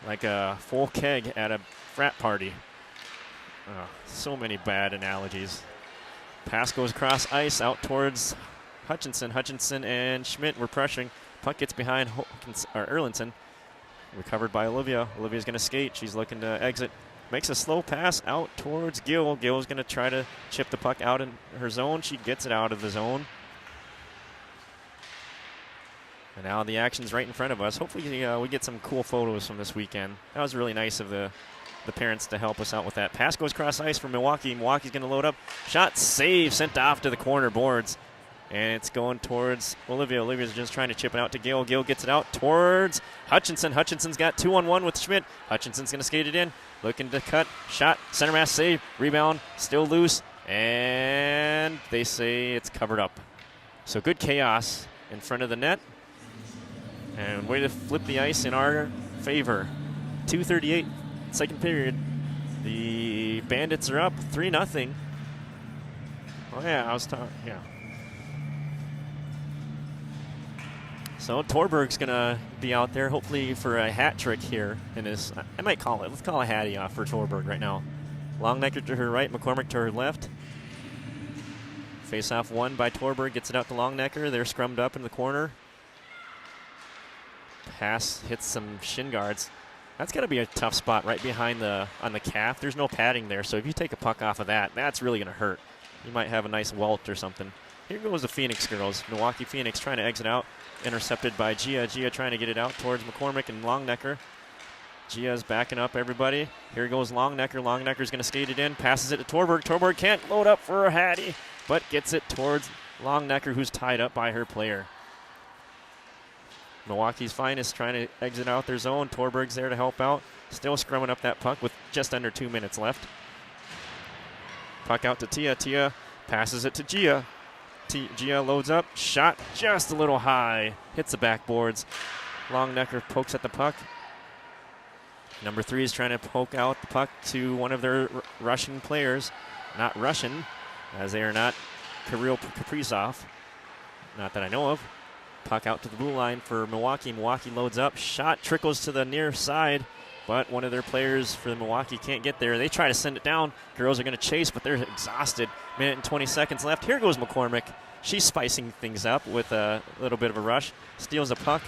Like a full keg at a frat party. Oh, so many bad analogies. Pass goes across ice out towards Hutchinson. Hutchinson and Schmidt were pressuring. Puck gets behind Erlinson. Recovered by Olivia. Olivia's going to skate. She's looking to exit. makes a slow pass out towards Gill. Gill's going to try to chip the puck out in her zone. She gets it out of the zone. And now the action's right in front of us. Hopefully we get some cool photos from this weekend. That was really nice of the parents to help us out with that. Pass goes cross ice for Milwaukee. Milwaukee's going to load up. Shot, save, sent off to the corner boards. And it's going towards Olivia. Olivia's just trying to chip it out to Gill. Gill gets it out towards Hutchinson. Hutchinson's got 2-on-1 with Schmidt. Hutchinson's going to skate it in. Looking to cut. Shot. Center mass save. Rebound. Still loose. And they say it's covered up. So good chaos in front of the net. And way to flip the ice in our favor. 2:38, second period. The Bandits are up 3-0. Oh, yeah, I was talking. Yeah. So Torberg's going to be out there, hopefully for a hat trick here in his. I might call it. Let's call a hattie off for Torberg right now. Longnecker to her right, McCormick to her left. Face-off won by Torberg. Gets it out to Longnecker. They're scrummed up in the corner. Pass hits some shin guards. That's got to be a tough spot right behind on the calf. There's no padding there, so if you take a puck off of that, that's really going to hurt. You might have a nice welt or something. Here goes the Phoenix girls. Milwaukee Phoenix trying to exit out. Intercepted by Gia. Gia trying to get it out towards McCormick and Longnecker. Gia's backing up everybody. Here goes Longnecker. Longnecker's going to skate it in. Passes it to Torberg. Torberg can't load up for a hattie, but gets it towards Longnecker, who's tied up by her player. Milwaukee's finest trying to exit out their zone. Torberg's there to help out. Still scrumming up that puck with just under 2 minutes left. Puck out to Tia. Tia passes it to Gia. Gia loads up. Shot just a little high. Hits the backboards. Longnecker pokes at the puck. Number 3 is trying to poke out the puck to one of their Russian players. Not Russian, as they are not Kirill Kaprizov. Not that I know of. Puck out to the blue line for Milwaukee. Milwaukee loads up. Shot trickles to the near side, but one of their players for Milwaukee can't get there. They try to send it down. Girls are going to chase, but they're exhausted. Minute and 20 seconds left. Here goes McCormick. She's spicing things up with a little bit of a rush. Steals a puck,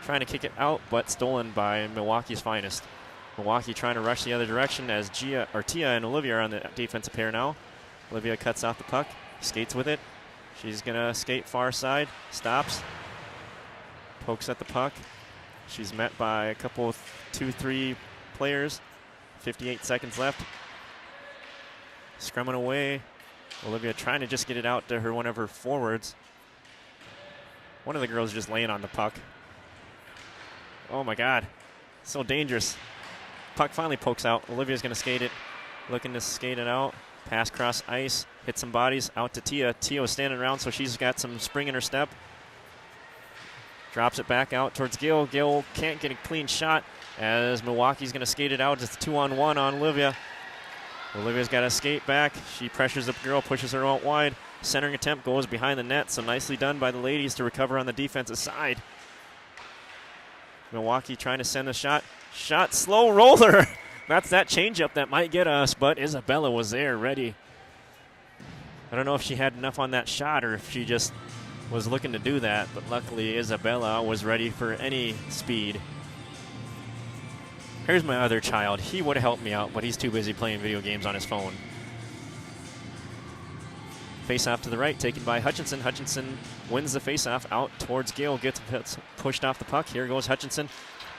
trying to kick it out, but stolen by Milwaukee's finest. Milwaukee trying to rush the other direction as Tia and Olivia are on the defensive pair now. Olivia cuts off the puck, skates with it. She's going to skate far side, stops. Pokes at the puck. She's met by a couple of 2-3 players. 58 seconds left. Scrumming away. Olivia trying to just get it out to one of her forwards. One of the girls just laying on the puck. Oh my God. So dangerous. Puck finally pokes out. Olivia's going to skate it. Looking to skate it out. Pass cross ice. Hit some bodies out to Tia. Tia was standing around, so she's got some spring in her step. Drops it back out towards Gill. Gill can't get a clean shot as Milwaukee's going to skate it out. It's 2-on-1 on Olivia. Olivia's got to skate back. She pressures the girl, pushes her out wide. Centering attempt goes behind the net, so nicely done by the ladies to recover on the defensive side. Milwaukee trying to send a shot. Shot, slow roller. That's that changeup that might get us, but Isabella was there, ready. I don't know if she had enough on that shot or if she just was looking to do that, but luckily Isabella was ready for any speed. Here's my other child. He would have helped me out, but he's too busy playing video games on his phone. Face-off to the right, taken by Hutchinson. Hutchinson wins the face-off out towards Gill, gets pushed off the puck. Here goes Hutchinson.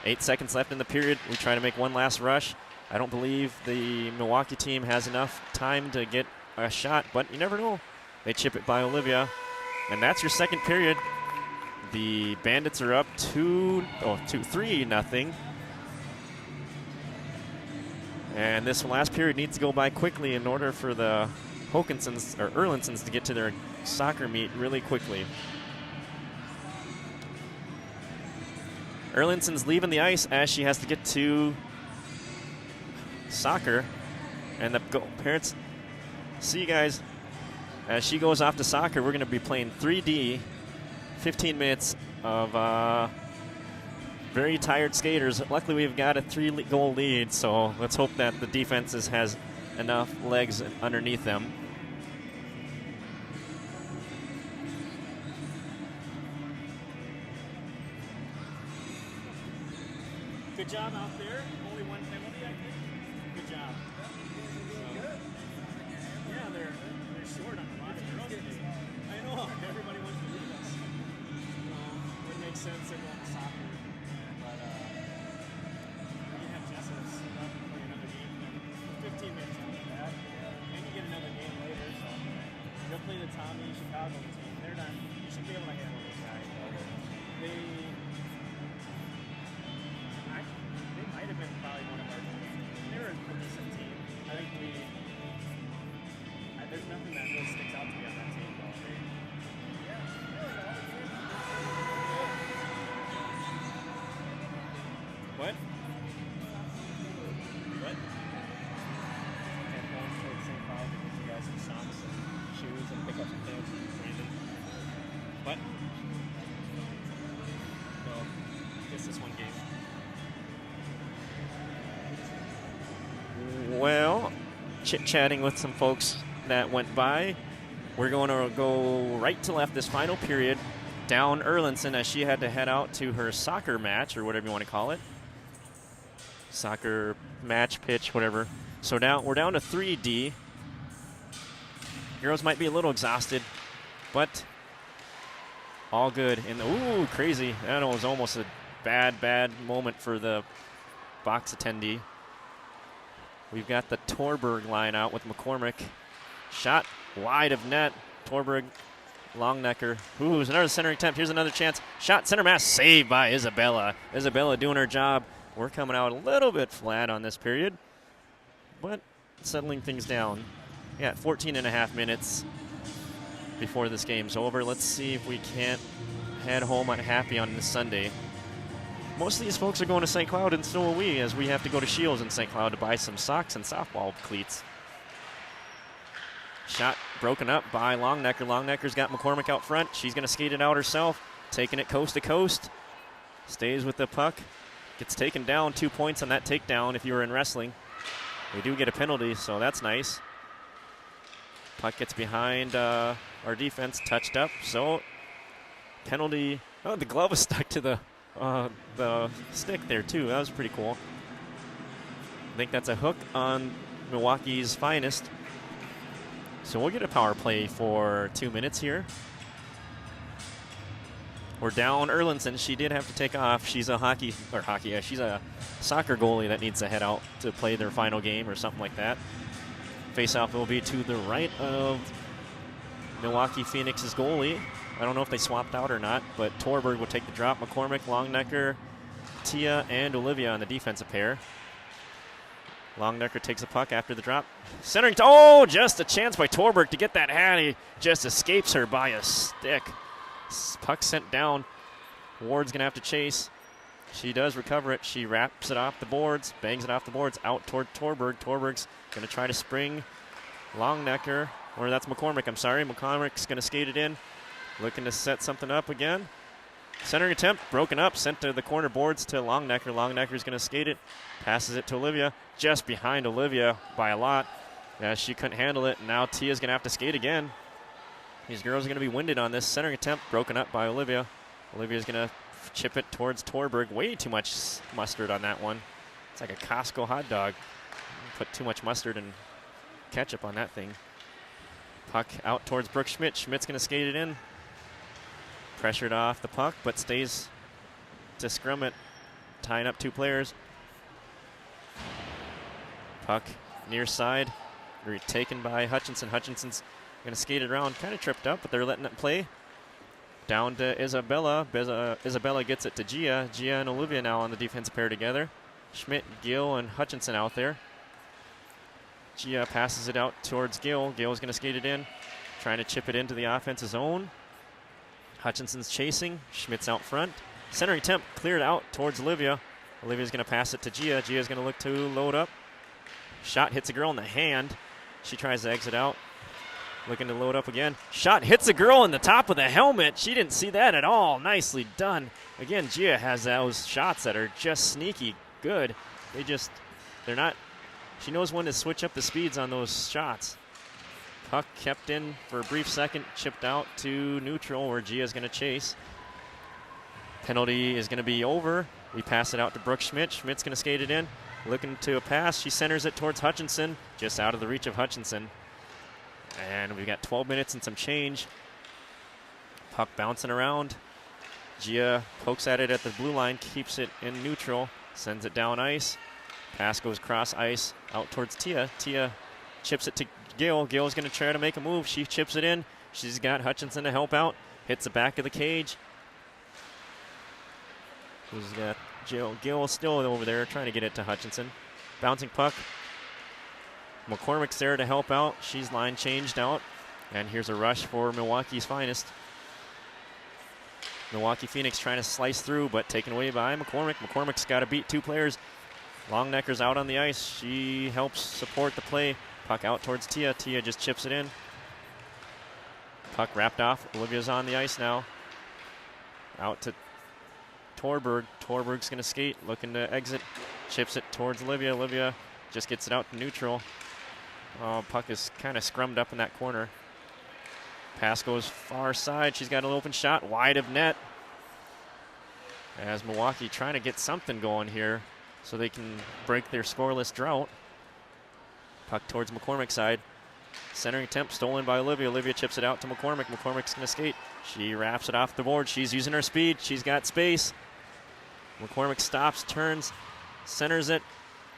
8 seconds left in the period. We try to make one last rush. I don't believe the Milwaukee team has enough time to get a shot, but you never know. They chip it by Olivia. And that's your second period. The Bandits are up 3-0. And this last period needs to go by quickly in order for the Erlinsons to get to their soccer meet really quickly. Erlinson's leaving the ice as she has to get to soccer. And the parents, see you guys. As she goes off to soccer, we're going to be playing 3D, 15 minutes of very tired skaters. Luckily, we've got a 3-goal lead, so let's hope that the defense has enough legs underneath them. Good job out there. Only one penalty, I think. Good job. Yeah, they're short on a lot of girls today. I know. Everybody wants to leave us. It makes sense they're going to soccer. But we have Jessa sit up and play another game. 15 minutes on that. Maybe get another game later. So they'll play the Tommy Chicago team. They're not. You should be able to handle those guys. They might have been probably one of our teams. They were a decent team. I think there's nothing that really sticks out to me on that team, though. What? What? And going to St. Cloud to get you guys some socks and shoes and pick up some things. Brandon. What? No. Just this one game. Well, chit-chatting with some folks that went by. We're going to go right to left this final period. Down Erlinson as she had to head out to her soccer match, or whatever you want to call it. Soccer match, pitch, whatever. So now we're down to 3D. Girls might be a little exhausted, but all good. And ooh, crazy. That was almost a bad moment for the box attendee. We've got the Torberg line out with McCormick. Shot wide of net. Torberg, Longnecker. Ooh, there's another centering attempt. Here's another chance. Shot center mass saved by Isabella. Isabella doing her job. We're coming out a little bit flat on this period, but settling things down. Yeah, 14 and a half minutes before this game's over. Let's see if we can't head home happy on this Sunday. Most of these folks are going to St. Cloud, and so are we, as we have to go to Shields in St. Cloud to buy some socks and softball cleats. Shot broken up by Longnecker. Longnecker's got McCormick out front. She's going to skate it out herself, taking it coast to coast. Stays with the puck. Gets taken down, 2 points on that takedown if you were in wrestling. We do get a penalty, so that's nice. Puck gets behind our defense, touched up, so penalty. Oh, the glove was stuck to the stick there, too. That was pretty cool. I think that's a hook on Milwaukee's finest. So we'll get a power play for 2 minutes here. We're down Erlinson. She did have to take off. She's a she's a soccer goalie that needs to head out to play their final game or something like that. Faceoff will be to the right of Milwaukee Phoenix's goalie. I don't know if they swapped out or not, but Torberg will take the drop. McCormick, Longnecker, Tia, and Olivia on the defensive pair. Longnecker takes the puck after the drop. Centering just a chance by Torberg to get that Hattie. Just escapes her by a stick. Puck sent down. Ward's going to have to chase. She does recover it. She wraps it off the boards, bangs it off the boards, out toward Torberg. Torberg's going to try to spring Longnecker, or that's McCormick, I'm sorry. McCormick's going to skate it in, looking to set something up again. Centering attempt, broken up, sent to the corner boards to Longnecker. Longnecker's going to skate it, passes it to Olivia, just behind Olivia by a lot. Yeah, she couldn't handle it. Now Tia's going to have to skate again. These girls are going to be winded on this. Centering attempt, broken up by Olivia. Olivia's going to chip it towards Torberg. Way too much mustard on that one. It's like a Costco hot dog. Put too much mustard and ketchup on that thing. Puck out towards Brooke Schmidt. Schmidt's going to skate it in. Pressured off the puck, but stays to scrum it, tying up two players. Puck near side, taken by Hutchinson. Hutchinson's going to skate it around, kind of tripped up, but they're letting it play. Down to Isabella. Isabella gets it to Gia. Gia and Olivia now on the defensive pair together. Schmidt, Gill, and Hutchinson out there. Gia passes it out towards Gill. Gill's going to skate it in, trying to chip it into the offensive zone. Hutchinson's chasing. Schmidt's out front. Centering attempt cleared out towards Olivia. Olivia's going to pass it to Gia. Gia's going to look to load up. Shot hits a girl in the hand. She tries to exit out. Looking to load up again. Shot hits a girl in the top of the helmet. She didn't see that at all. Nicely done. Again, Gia has those shots that are just sneaky good. They're not. She knows when to switch up the speeds on those shots. Puck kept in for a brief second, chipped out to neutral where Gia's going to chase. Penalty is going to be over. We pass it out to Brooke Schmidt. Schmidt's going to skate it in. looking to a pass. She centers it towards Hutchinson, just out of the reach of Hutchinson. And we've got 12 minutes and some change. Puck bouncing around. Gia pokes at it at the blue line, keeps it in neutral, sends it down ice. Pass goes cross ice out towards Tia. Tia chips it to Gail. Gail's going to try to make a move. She chips it in. She's got Hutchinson to help out. Hits the back of the cage. Who's got Jill? Gail still over there trying to get it to Hutchinson. Bouncing puck. McCormick's there to help out. She's line changed out. And here's a rush for Milwaukee's finest. Milwaukee Phoenix trying to slice through, but taken away by McCormick. McCormick's got to beat 2 players. Longnecker's out on the ice. She helps support the play. Puck out towards Tia. Tia just chips it in. Puck wrapped off. Olivia's on the ice now. Out to Torberg. Torberg's going to skate, looking to exit. Chips it towards Olivia. Olivia just gets it out to neutral. Oh, puck is kind of scrummed up in that corner. Pass goes far side. She's got an open shot wide of net. As Milwaukee trying to get something going here so they can break their scoreless drought. Puck towards McCormick's side. Centering attempt stolen by Olivia. Olivia chips it out to McCormick. McCormick's going to skate. She wraps it off the board. She's using her speed. She's got space. McCormick stops, turns, centers it.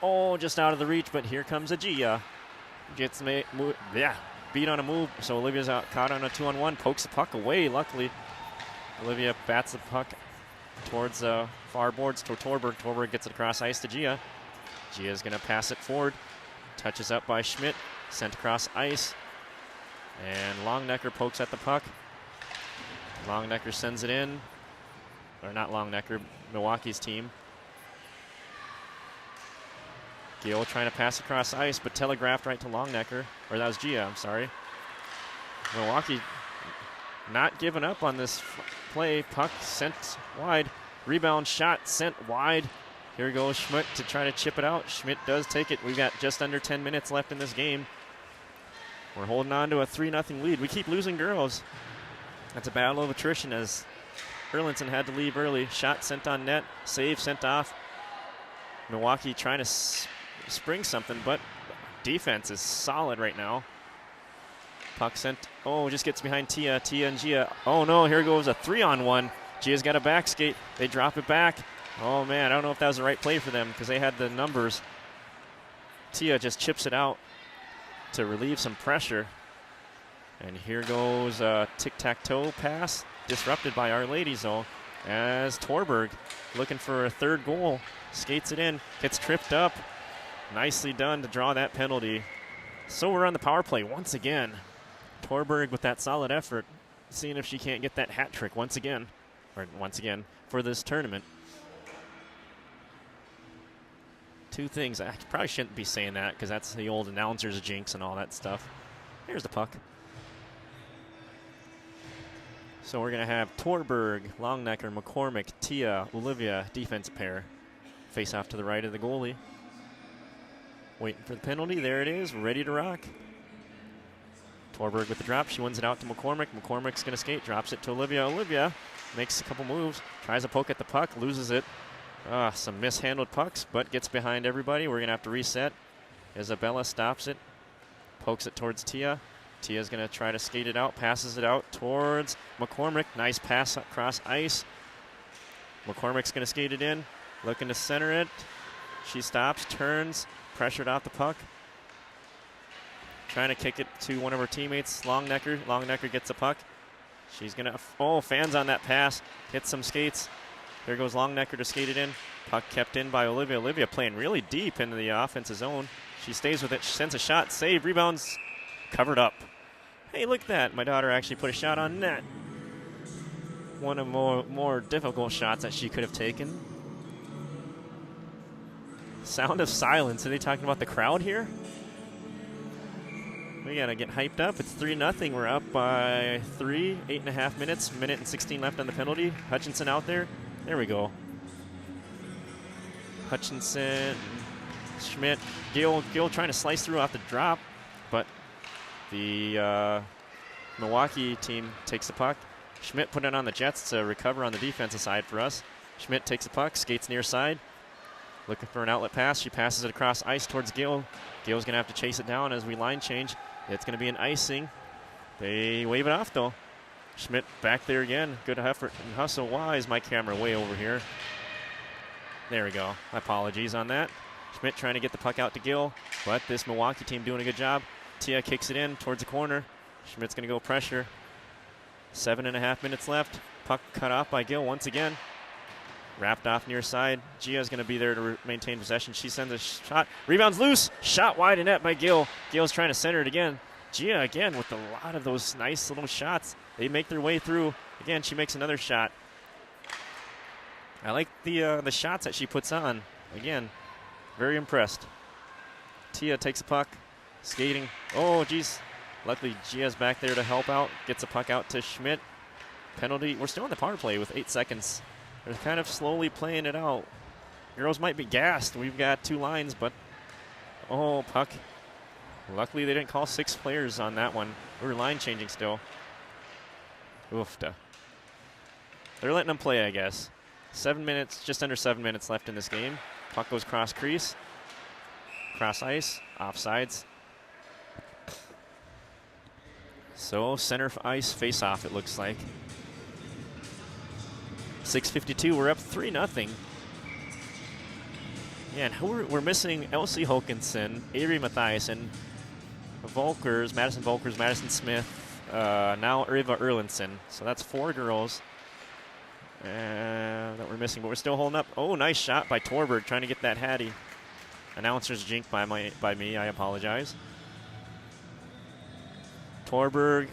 Oh, just out of the reach, but here comes a Gia. Gets beat on a move, so Olivia's out, caught on a 2-on-1, pokes the puck away, luckily. Olivia bats the puck towards far boards to Torberg. Torberg gets it across ice to Gia. Gia's going to pass it forward. Touches up by Schmidt, sent across ice. And Longnecker pokes at the puck. Longnecker sends it in. Or not Longnecker, Milwaukee's team. Gill trying to pass across ice, but telegraphed right to Longnecker. Or that was Gia, I'm sorry. Milwaukee not giving up on this play. Puck sent wide. Rebound shot sent wide. Here goes Schmidt to try to chip it out. Schmidt does take it. We've got just under 10 minutes left in this game. We're holding on to a 3-0 lead. We keep losing girls. That's a battle of attrition as Erlinson had to leave early. Shot sent on net. Save sent off. Milwaukee trying to spring something, but defense is solid right now. Puck sent. Oh, just gets behind Tia. Tia and Gia. Oh, no, here goes a 3-on-1. Gia's got a back skate. They drop it back. Oh, man, I don't know if that was the right play for them because they had the numbers. Tia just chips it out to relieve some pressure. And here goes a tic-tac-toe pass, disrupted by Our Ladies, though, as Torberg, looking for a third goal, skates it in, gets tripped up. Nicely done to draw that penalty. So we're on the power play once again. Torberg with that solid effort, seeing if she can't get that hat trick once again for this tournament. 2 things. I probably shouldn't be saying that because that's the old announcer's jinx and all that stuff. Here's the puck. So we're going to have Torberg, Longnecker, McCormick, Tia, Olivia, defensive pair. Face off to the right of the goalie. Waiting for the penalty. There it is. Ready to rock. Torberg with the drop. She wins it out to McCormick. McCormick's going to skate. Drops it to Olivia. Olivia makes a couple moves. Tries a poke at the puck. Loses it. Some mishandled pucks, but gets behind everybody. We're going to have to reset. Isabella stops it. Pokes it towards Tia. Tia's going to try to skate it out. Passes it out towards McCormick. Nice pass across ice. McCormick's going to skate it in. Looking to center it. She stops, turns, pressured out the puck. Trying to kick it to one of her teammates, Longnecker. Longnecker gets the puck. She's going to, fans on that pass. Hits some skates. There goes Longnecker to skate it in. Puck kept in by Olivia. Olivia playing really deep into the offensive zone. She stays with it. She sends a shot. Save. Rebounds. Covered up. Hey, look at that. My daughter actually put a shot on net. One of more difficult shots that she could have taken. Sound of silence. Are they talking about the crowd here? We got to get hyped up. It's 3-0. We're up by 3. 8.5 minutes. Minute and 16 left on the penalty. Hutchinson out there. There we go. Hutchinson, Schmidt, Gill trying to slice through off the drop, but the Milwaukee team takes the puck. Schmidt put it on the Jets to recover on the defensive side for us. Schmidt takes the puck, skates near side. Looking for an outlet pass. She passes it across ice towards Gill. Gill's going to have to chase it down as we line change. It's going to be an icing. They wave it off, though. Schmidt back there again. Good effort and hustle. Why is my camera way over here? There we go. My apologies on that. Schmidt trying to get the puck out to Gill, but this Milwaukee team doing a good job. Tia kicks it in towards the corner. Schmidt's going to go pressure. 7.5 minutes left. Puck cut off by Gill once again. Wrapped off near side. Gia's going to be there to maintain possession. She sends a shot. Rebounds loose. Shot wide of net by Gill. Gill's trying to center it again. Gia again with a lot of those nice little shots. They make their way through. Again, she makes another shot. I like the shots that she puts on. Again, very impressed. Tia takes a puck. Skating. Oh, geez. Luckily, Gia's back there to help out. Gets a puck out to Schmidt. Penalty. We're still in the power play with 8 seconds. They're kind of slowly playing it out. Girls might be gassed. We've got 2 lines, but oh, puck. Luckily, they didn't call 6 players on that one. We were line changing still. Oofta. They're letting them play, I guess. 7 minutes, just under 7 minutes left in this game. Puck goes cross crease, cross ice, offsides. So center ice face-off, it looks like. 6:52, we're up 3-0. Yeah, and we're missing Elsie Hokinson, Avery Mathiasen, Madison Volkers, Madison Smith, now Riva Erlandson. So that's 4 girls that we're missing, but we're still holding up. Oh, nice shot by Torberg, trying to get that Hattie. Announcer's jinked by me, I apologize. Torberg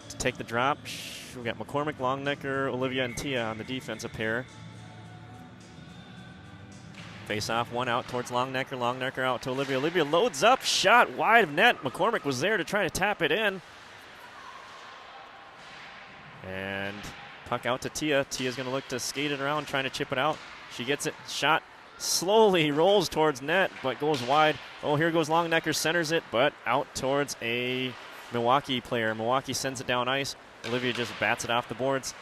to take the drop. We got McCormick, Longnecker, Olivia, and Tia on the defensive pair. Face off, one out towards Longnecker. Longnecker out to Olivia. Olivia loads up, shot wide of net. McCormick was there to try to tap it in. And puck out to Tia. Tia's going to look to skate it around, trying to chip it out. She gets it, shot slowly, rolls towards net, but goes wide. Oh, here goes Longnecker, centers it, but out towards a Milwaukee player. Milwaukee sends it down ice. Olivia just bats it off the boards,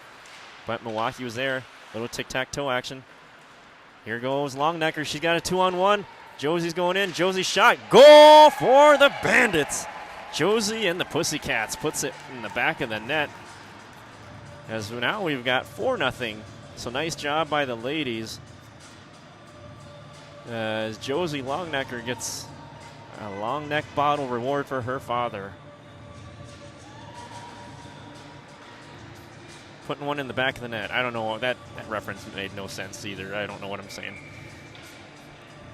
but Milwaukee was there. Little tic-tac-toe action. Here goes Longnecker. She's got a 2-on-1. Josie's going in. Josie shot. Goal for the Bandits. Josie and the Pussycats puts it in the back of the net. As now we've got 4-0. So nice job by the ladies. As Josie Longnecker gets a long neck bottle reward for her father. Putting one in the back of the net. I don't know. That reference made no sense either. I don't know what I'm saying.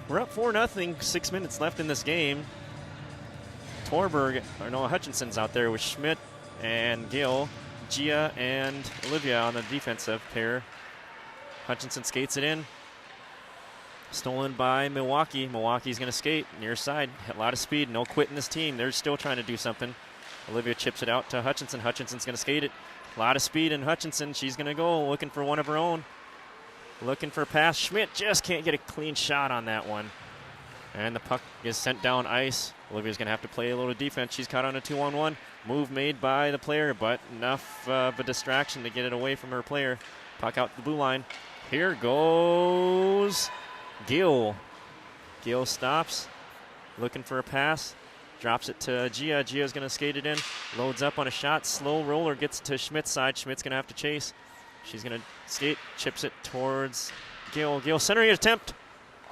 We're up 4-0. 6 minutes left in this game. Hutchinson's out there with Schmidt and Gill. Gia and Olivia on the defensive pair. Hutchinson skates it in. Stolen by Milwaukee. Milwaukee's going to skate near side. A lot of speed. No quit in this team. They're still trying to do something. Olivia chips it out to Hutchinson. Hutchinson's going to skate it. A lot of speed in Hutchinson. She's going to go looking for one of her own. Looking for a pass. Schmidt just can't get a clean shot on that one. And the puck is sent down ice. Olivia's going to have to play a little defense. She's caught on a 2-on-1. Move made by the player, but enough of a distraction to get it away from her player. Puck out to the blue line. Here goes Gill. Gill stops. Looking for a pass. Drops it to Gia. Gia's going to skate it in. Loads up on a shot. Slow roller gets to Schmidt's side. Schmidt's going to have to chase. She's going to skate. Chips it towards Gill. Gill centering attempt.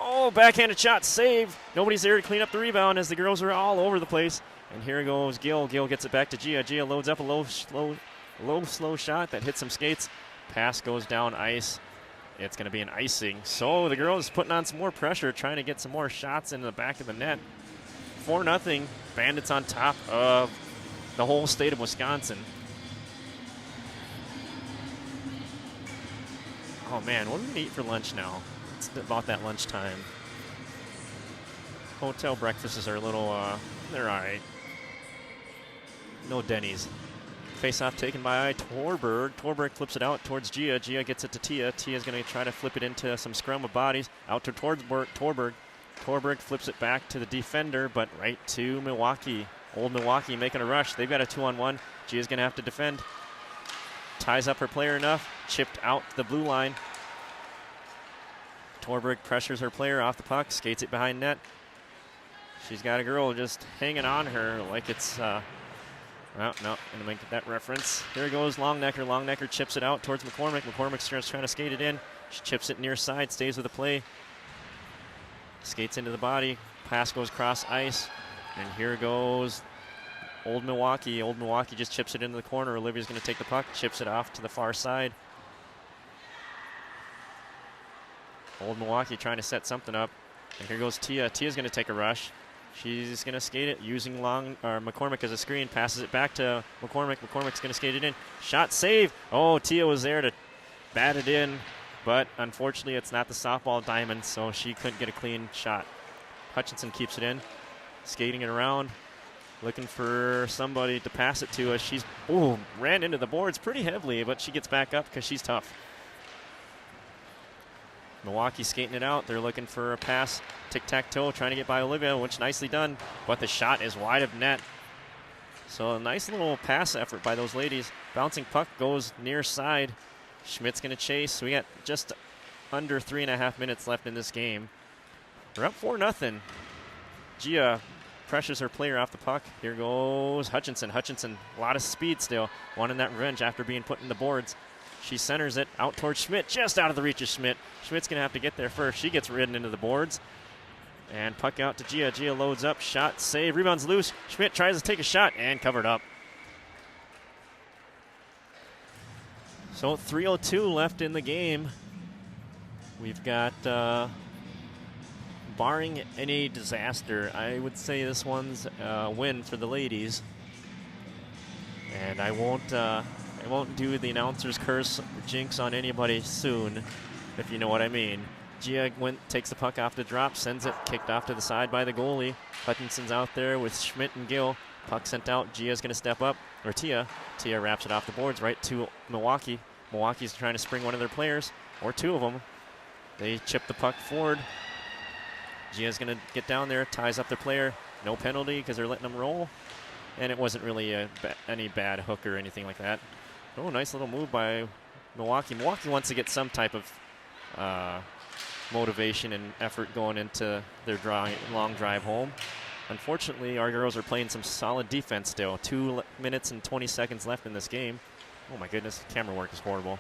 Oh, backhanded shot. Save. Nobody's there to clean up the rebound as the girls are all over the place. And here goes Gill. Gill gets it back to Gia. Gia loads up a low, slow shot that hits some skates. Pass goes down ice. It's going to be an icing. So the girls putting on some more pressure, trying to get some more shots into the back of the net. 4-0. Bandits on top of the whole state of Wisconsin. Oh, man, what are we going to eat for lunch now? It's about that lunchtime. Hotel breakfasts are a little, they're all right. No Denny's. Face-off taken by Torberg. Torberg flips it out towards Gia. Gia gets it to Tia. Tia's going to try to flip it into some scrum of bodies. Out to Torberg. Torberg flips it back to the defender, but right to Milwaukee. Old Milwaukee making a rush. They've got a 2-on-1. Gia's going to have to defend. Ties up her player enough. Chipped out the blue line. Torberg pressures her player off the puck, skates it behind net. She's got a girl just hanging on her like it's, well, no, going to make that reference. Here goes Longnecker. Longnecker chips it out towards McCormick. McCormick's just trying to skate it in. She chips it near side, stays with the play. Skates into the body. Pass goes cross ice. And here goes Old Milwaukee. Old Milwaukee just chips it into the corner. Olivia's going to take the puck, chips it off to the far side. Old Milwaukee trying to set something up. And here goes Tia. Tia's going to take a rush. She's going to skate it using McCormick as a screen. Passes it back to McCormick. McCormick's going to skate it in. Shot save. Oh, Tia was there to bat it in. But unfortunately, it's not the softball diamond, so she couldn't get a clean shot. Hutchinson keeps it in. Skating it around. Looking for somebody to pass it to as she's, ran into the boards pretty heavily, but she gets back up because she's tough. Milwaukee skating it out. They're looking for a pass. Tic-tac-toe, trying to get by Olivia, which nicely done. But the shot is wide of net. So a nice little pass effort by those ladies. Bouncing puck goes near side. Schmidt's going to chase. We got just under 3.5 minutes left in this game. We're up 4-0. Gia pressures her player off the puck. Here goes Hutchinson. Hutchinson, a lot of speed still. Wanting that revenge after being put in the boards. She centers it out towards Schmidt, just out of the reach of Schmidt. Schmidt's going to have to get there first. She gets ridden into the boards. And puck out to Gia. Gia loads up. Shot, save, rebounds loose. Schmidt tries to take a shot and covered up. So 3:02 left in the game. We've got, barring any disaster, I would say this one's a win for the ladies. And I won't do the announcer's curse or jinx on anybody soon, if you know what I mean. Gia takes the puck off the drop, sends it, kicked off to the side by the goalie. Hutchinson's out there with Schmidt and Gill. Puck sent out. Gia's going to step up, or Tia. Tia wraps it off the boards right to Milwaukee. Milwaukee's trying to spring one of their players, or two of them. They chip the puck forward. Gia's going to get down there, ties up their player. No penalty because they're letting them roll. And it wasn't really any bad hook or anything like that. Oh, nice little move by Milwaukee. Milwaukee wants to get some type of motivation and effort going into their long drive home. Unfortunately, our girls are playing some solid defense still. 2 minutes and 20 seconds left in this game. Oh my goodness, camera work is horrible.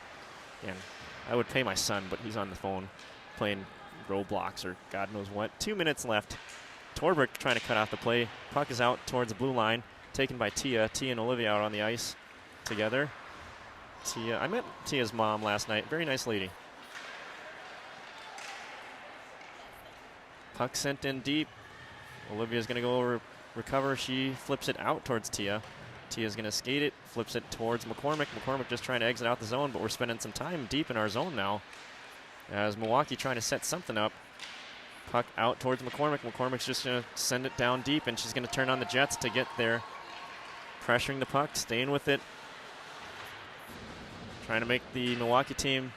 And I would pay my son, but he's on the phone playing Roblox or God knows what. 2 minutes left. Torbrick trying to cut off the play. Puck is out towards the blue line, taken by Tia. Tia and Olivia out on the ice together. Tia, I met Tia's mom last night. Very nice lady. Puck sent in deep. Olivia's going to go recover. She flips it out towards Tia. Tia's going to skate it, flips it towards McCormick. McCormick just trying to exit out the zone, but we're spending some time deep in our zone now. As Milwaukee trying to set something up. Puck out towards McCormick. McCormick's just going to send it down deep, and she's going to turn on the Jets to get there. Pressuring the puck, staying with it. Trying to make the Milwaukee team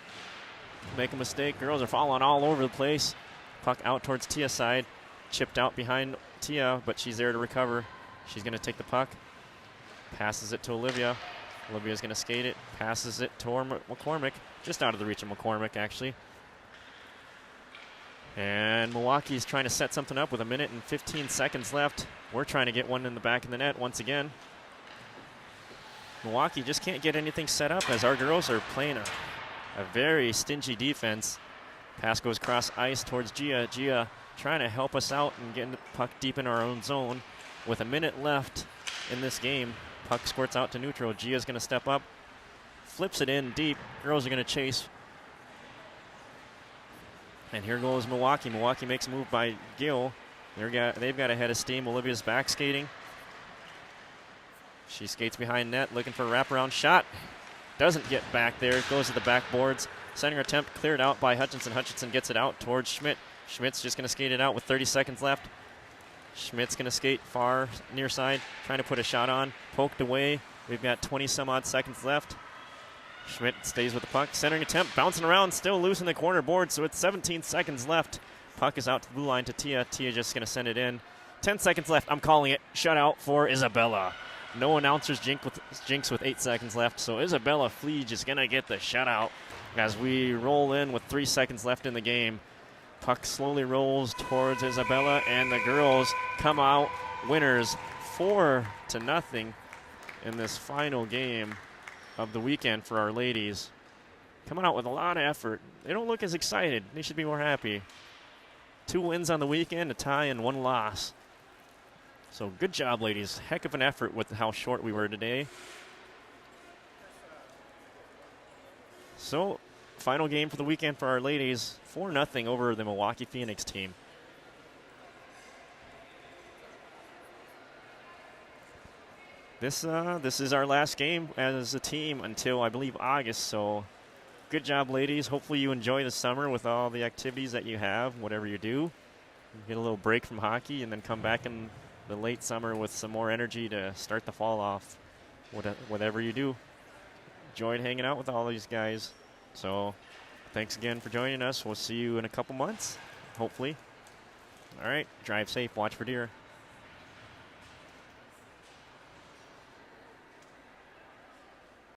make a mistake. Girls are falling all over the place. Puck out towards Tia's side. Chipped out behind Tia, but she's there to recover. She's going to take the puck. Passes it to Olivia. Olivia's going to skate it. Passes it to McCormick. Just out of the reach of McCormick, actually. And Milwaukee's trying to set something up with 1 minute and 15 seconds left. We're trying to get one in the back of the net once again. Milwaukee just can't get anything set up as our girls are playing a very stingy defense. Pass goes cross ice towards Gia. Gia trying to help us out and getting the puck deep in our own zone. With 1 minute left in this game, puck squirts out to neutral. Gia's going to step up, flips it in deep. Girls are going to chase. And here goes Milwaukee. Milwaukee makes a move by Gill. They've got a head of steam. Olivia's back skating. She skates behind net, looking for a wraparound shot. Doesn't get back there. Goes to the backboards. Center attempt cleared out by Hutchinson. Hutchinson gets it out towards Schmidt. Schmidt's just going to skate it out with 30 seconds left. Schmidt's going to skate far near side, trying to put a shot on. Poked away. We've got 20-some-odd seconds left. Schmidt stays with the puck. Centering attempt, bouncing around, still loose in the corner board, so it's 17 seconds left. Puck is out to the blue line to Tia. Tia just going to send it in. 10 seconds left. I'm calling it. Shutout for Isabella. No announcers jinx with 8 seconds left, so Isabella Fleege is going to get the shutout as we roll in with 3 seconds left in the game. Puck slowly rolls towards Isabella, and the girls come out winners 4-0 in this final game of the weekend for our ladies. Coming out with a lot of effort. They don't look as excited. They should be more happy. 2 wins on the weekend, a tie, and 1 loss. So good job, ladies. Heck of an effort with how short we were today. So, final game for the weekend for our ladies. 4-0 over the Milwaukee Phoenix team. This is our last game as a team until, I believe, August. So good job, ladies. Hopefully you enjoy the summer with all the activities that you have, whatever you do. Get a little break from hockey and then come back in the late summer with some more energy to start the fall off, whatever you do. Enjoyed hanging out with all these guys. So thanks again for joining us. We'll see you in a couple months, hopefully. All right, drive safe, watch for deer.